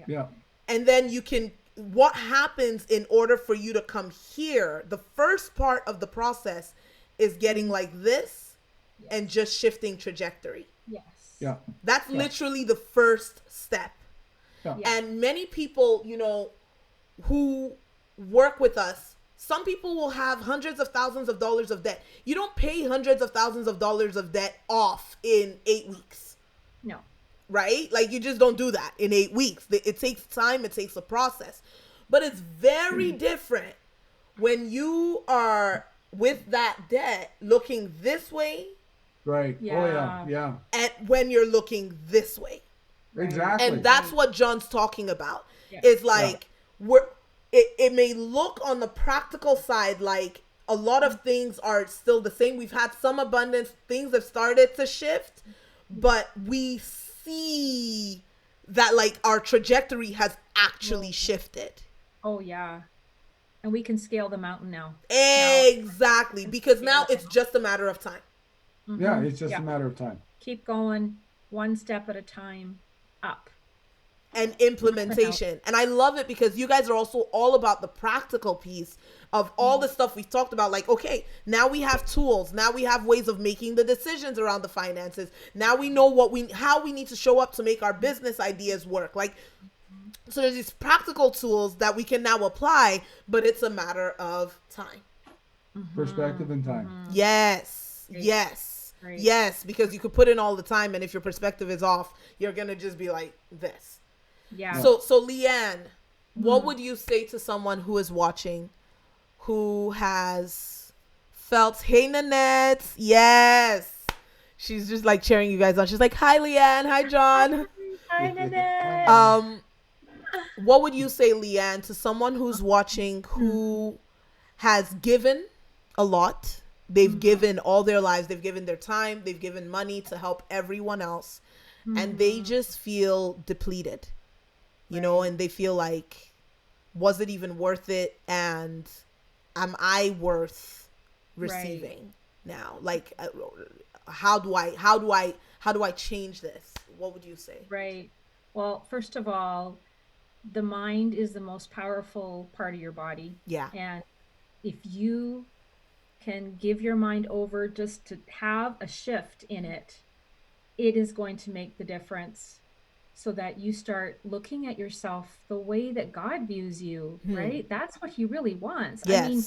yeah. And then what happens in order for you to come here, the first part of the process is getting like this, Yes. and just shifting trajectory. Yes. Yeah. That's literally the first step. Yeah. Yeah. And many people, who work with us, some people will have hundreds of thousands of dollars of debt. You don't pay hundreds of thousands of dollars of debt off in 8 weeks. No. Right? Like, you just don't do that in 8 weeks. It takes time. It takes a process. But it's very different when you are with that debt looking this way, Right. Yeah. Oh yeah, yeah. and when you're looking this way. Right. Exactly. And that's what John's talking about. Yeah. It's like it may look on the practical side like a lot of things are still the same. We've had some abundance, things have started to shift, but we see that like our trajectory has actually shifted. Oh yeah. And we can scale the mountain now. Exactly, because now it's just a matter of time. Yeah, it's just Yeah. a matter of time. Keep going one step at a time up. And implementation. And I love it because you guys are also all about the practical piece of all the stuff we've talked about. Like, okay, now we have tools. Now we have ways of making the decisions around the finances. Now we know how we need to show up to make our business ideas work. Like, so there's these practical tools that we can now apply, but it's a matter of time. Perspective and time. Yes. Great. Yes. Great. Yes. Because you could put in all the time, and if your perspective is off, you're going to just be like this. Yeah. So Leanne, what would you say to someone who is watching, who has felt, hey, Nanette, yes. She's just like cheering you guys on. She's like, hi, Leanne. Hi, John. Hi, Nanette. What would you say, Leanne, to someone who's watching who has given a lot? They've given all their lives. They've given their time. They've given money to help everyone else. And they just feel depleted, and they feel like, was it even worth it? And am I worth receiving now? Like, how do I change this? What would you say? Right. Well, first of all, the mind is the most powerful part of your body. Yeah. And if you can give your mind over just to have a shift in it, it is going to make the difference, so that you start looking at yourself the way that God views you, right? That's what he really wants. Yes. I mean,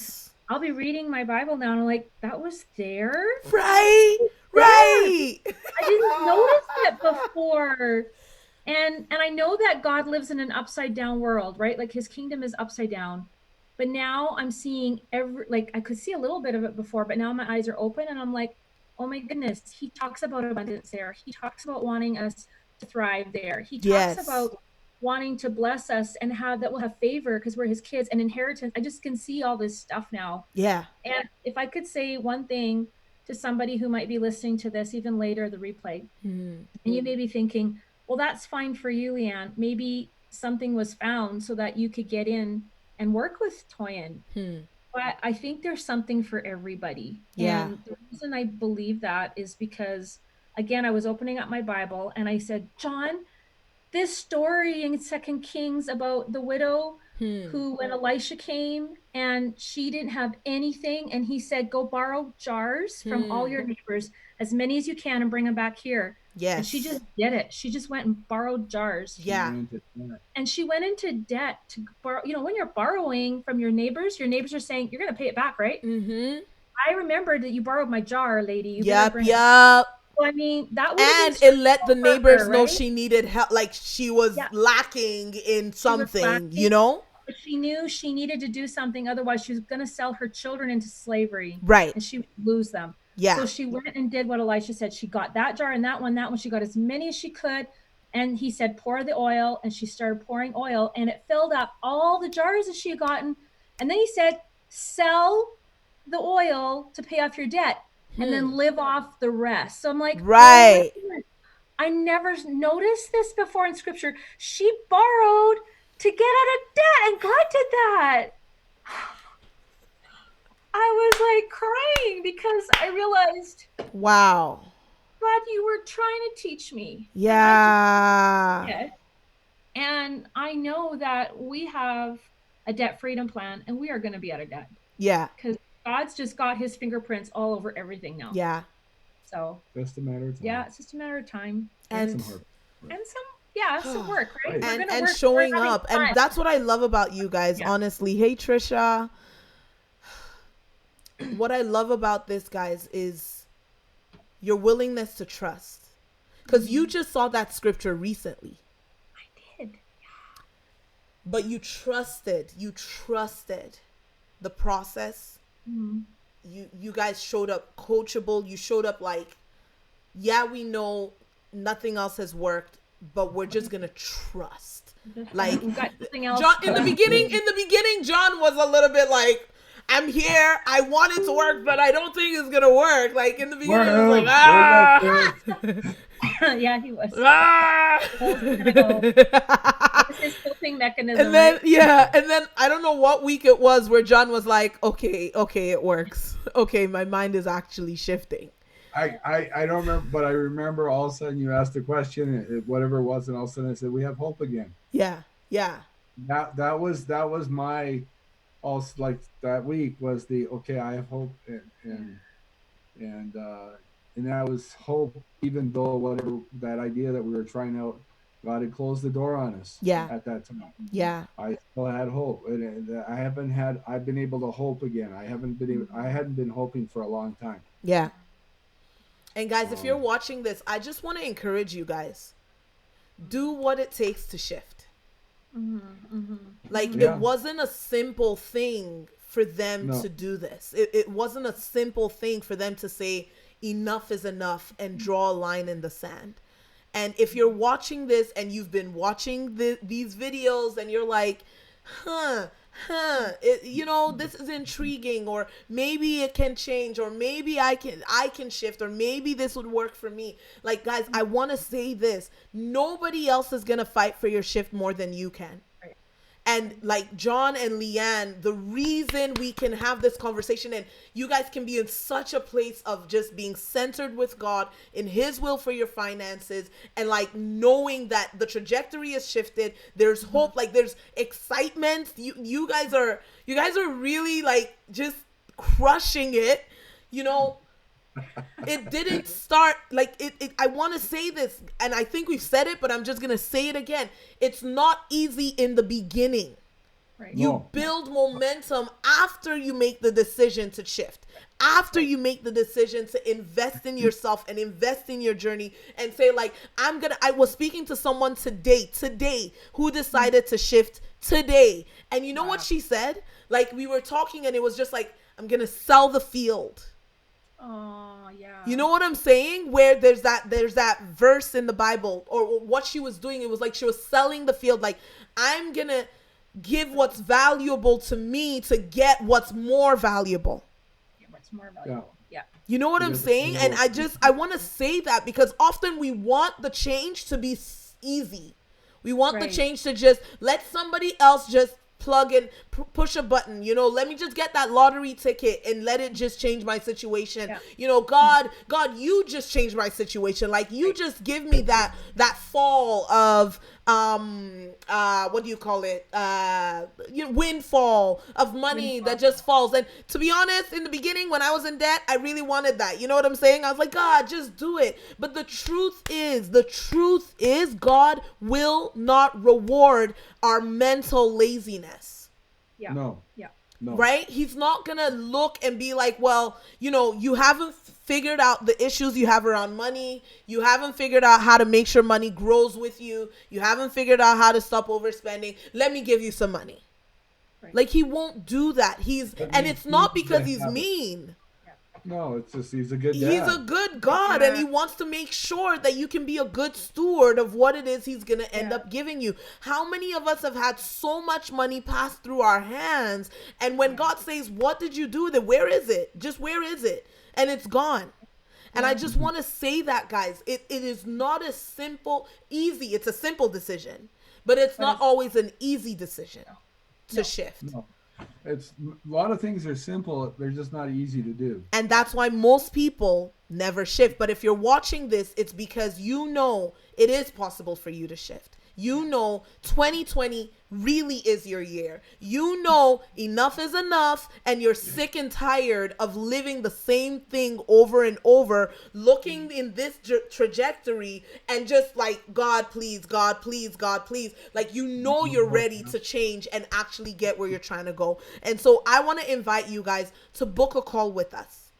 I'll be reading my Bible now and I'm like, that was there? Right. Right. I didn't notice that before. And I know that God lives in an upside down world, right? Like his kingdom is upside down. But now I'm seeing I could see a little bit of it before, but now my eyes are open and I'm like, oh my goodness, he talks about abundance there. He talks about wanting us to thrive there. He talks about wanting to bless us and that we'll have favor because we're his kids and inheritance. I just can see all this stuff now. Yeah. And if I could say one thing to somebody who might be listening to this even later, the replay, and you may be thinking, well, that's fine for you, Leanne. Maybe something was found so that you could get in and work with Toyin. But I think there's something for everybody. Yeah. And the reason I believe that is because, again, I was opening up my Bible and I said, John, this story in 2 Kings about the widow who, when Elisha came and she didn't have anything, and he said, go borrow jars from all your neighbors, as many as you can, and bring them back here. Yes. And she just did it. She just went and borrowed jars. Yeah. And she went into debt to borrow. You know, when you're borrowing from your neighbors are saying, you're going to pay it back, right? Mm-hmm. I remembered that you borrowed my jar, lady. You yep. So, I mean, that would and it let the neighbors her, know right? she needed help, like she was lacking in something, you know? But she knew she needed to do something, otherwise she was going to sell her children into slavery. Right. And she would lose them. Yeah. So she went and did what Elisha said. She got that jar and that one. She got as many as she could. And he said, pour the oil. And she started pouring oil. And it filled up all the jars that she had gotten. And then he said, sell the oil to pay off your debt. And then live off the rest. So I'm like, right. Oh, I never noticed this before in scripture. She borrowed to get out of debt, and God did that. I was like crying because I realized, wow, God, you were trying to teach me. Yeah. And I know that we have a debt freedom plan, and we are going to be out of debt. Yeah. Because God's just got his fingerprints all over everything now. Yeah. So just a matter of time. Yeah, it's just a matter of time. And some work, right? And showing up. And that's what I love about you guys, honestly. Hey, Trisha. What I love about this, guys, is your willingness to trust. Because you just saw that scripture recently. I did. Yeah. But you trusted the process. Mm-hmm. You guys showed up coachable. You showed up like, yeah, we know nothing else has worked, but we're just gonna trust. Like John, in the beginning, John was a little bit like, I'm here, I want it to work, but I don't think it's gonna work. Like in the beginning, he was like, yeah, he was. His coping mechanism. And then and then I don't know what week it was where John was like, okay, it works. Okay, my mind is actually shifting. I don't remember, but I remember all of a sudden you asked a question, whatever it was, and all of a sudden I said, we have hope again. Yeah. That was my, also like that week was I have hope, and that was hope, even though whatever that idea that we were trying out, God had closed the door on us. Yeah. At that time. Yeah. I still had hope, and I've been able to hope again. I hadn't been hoping for a long time. Yeah. And guys, if you're watching this, I just want to encourage you guys. Do what it takes to shift. Like it wasn't a simple thing for them to do this. It wasn't a simple thing for them to say enough is enough and draw a line in the sand. And if you're watching this and you've been watching these videos and you're like, this is intriguing, or maybe it can change, or maybe I can shift, or maybe this would work for me. Like, guys, I want to say this. Nobody else is going to fight for your shift more than you can. Right. And like John and Leanne, the reason we can have this conversation and you guys can be in such a place of just being centered with God in his will for your finances, and like knowing that the trajectory is shifted, there's hope, like there's excitement. You guys are really like just crushing it, It didn't start like it. I want to say this, and I think we've said it, but I'm just going to say it again. It's not easy in the beginning. Right. You build momentum after you make the decision to shift, after you make the decision to invest in yourself and invest in your journey and say like, I was speaking to someone today who decided to shift today. And you know what she said? Like we were talking and it was just like, I'm going to sell the field. Oh, yeah. You know what I'm saying? Where there's that verse in the Bible, or what she was doing, it was like she was selling the field. Like, I'm going to give what's valuable to me to get what's more valuable. Yeah, what's more valuable. Yeah. You know what I'm saying? And I want to say that because often we want the change to be easy. We want the change to just let somebody else just plug and push a button, let me just get that lottery ticket and let it just change my situation. God, you just change my situation. Like you just give me that fall of what do you call it? Windfall of money that just falls. And to be honest, in the beginning when I was in debt, I really wanted that. You know what I'm saying? I was like, God, just do it. But the truth is God will not reward our mental laziness. Yeah. No. Yeah. No. Right? He's not going to look and be like, well, you haven't figured out the issues you have around money. You haven't figured out how to make sure money grows with you. You haven't figured out how to stop overspending. Let me give you some money. Right. Like, he won't do that. And it's not because he's mean. No, it's just he's a good dad. He's a good God, and he wants to make sure that you can be a good steward of what it is he's going to end up giving you. How many of us have had so much money pass through our hands, and when God says, what did you do with it? Where is it? Just where is it? And it's gone. And I just want to say that, guys, it is not a easy. It's a simple decision, but it's not always an easy decision to shift. No. It's a lot of things are simple. They're just not easy to do. And that's why most people never shift. But if you're watching this, it's because you know it is possible for you to shift. You know 2020 really is your year. You know enough is enough, and you're sick and tired of living the same thing over and over, looking in this trajectory and just like, God, please, God, please, God, please. Like, you're ready to change and actually get where you're trying to go. And so I want to invite you guys to book a call with us.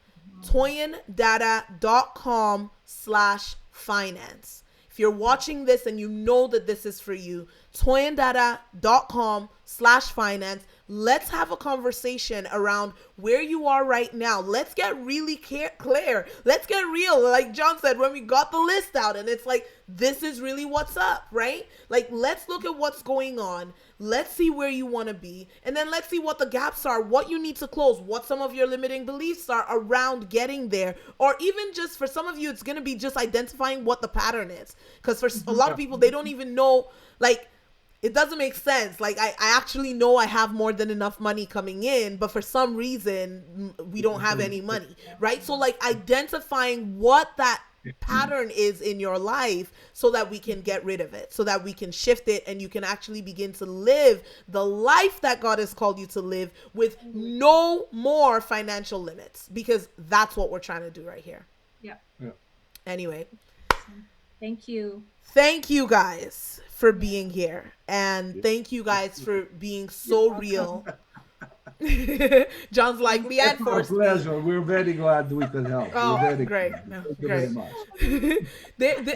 toyindata.com/finance. If you're watching this and you know that this is for you, toyindata.com/finance. Let's have a conversation around where you are right now. Let's get really clear. Let's get real. Like John said, when we got the list out and it's like, this is really what's up, right? Like, let's look at what's going on. Let's see where you want to be. And then let's see what the gaps are, what you need to close, what some of your limiting beliefs are around getting there. Or even just for some of you, it's going to be just identifying what the pattern is. Because for a lot of people, they don't even know, like, it doesn't make sense. Like, I actually know I have more than enough money coming in, but for some reason, we don't have any money, right? So, like, identifying what that pattern is in your life so that we can get rid of it, so that we can shift it, and you can actually begin to live the life that God has called you to live with no more financial limits, because that's what we're trying to do right here. Yeah. Anyway. Thank you. Thank you guys for being here, and thank you guys for being so real. John's like, we had forced. Pleasure. We're very glad we could help. Oh, great. No, great.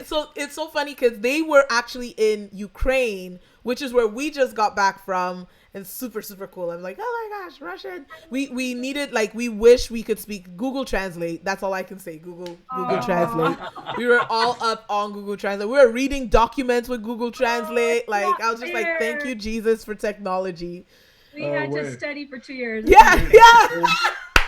So it's so funny because they were actually in Ukraine, which is where we just got back from, and super, super cool. I'm like, oh my gosh, Russian. We needed, like, we wish we could speak Google Translate. That's all I can say. Google Translate. We were all up on Google Translate. We were reading documents with Google Translate. Like, I was just like, thank you, Jesus, for technology. We had to study for 2 years. Yeah.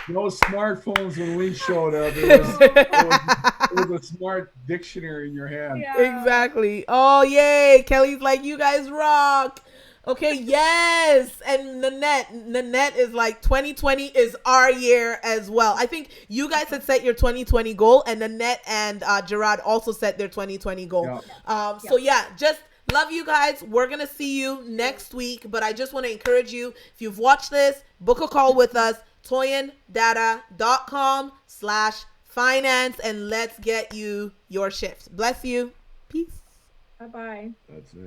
No smartphones when we showed up. It was a smart dictionary in your hand. Yeah. Exactly. Oh, yay. Kelly's like, you guys rock. Okay, yes. And Nanette is like, 2020 is our year as well. I think you guys had set your 2020 goal, and Nanette and Gerard also set their 2020 goal. Yeah. So yeah, just love you guys. We're going to see you next week, but I just want to encourage you, if you've watched this, book a call with us, toyindata.com/finance, and let's get you your shift. Bless you. Peace. Bye-bye. That's it.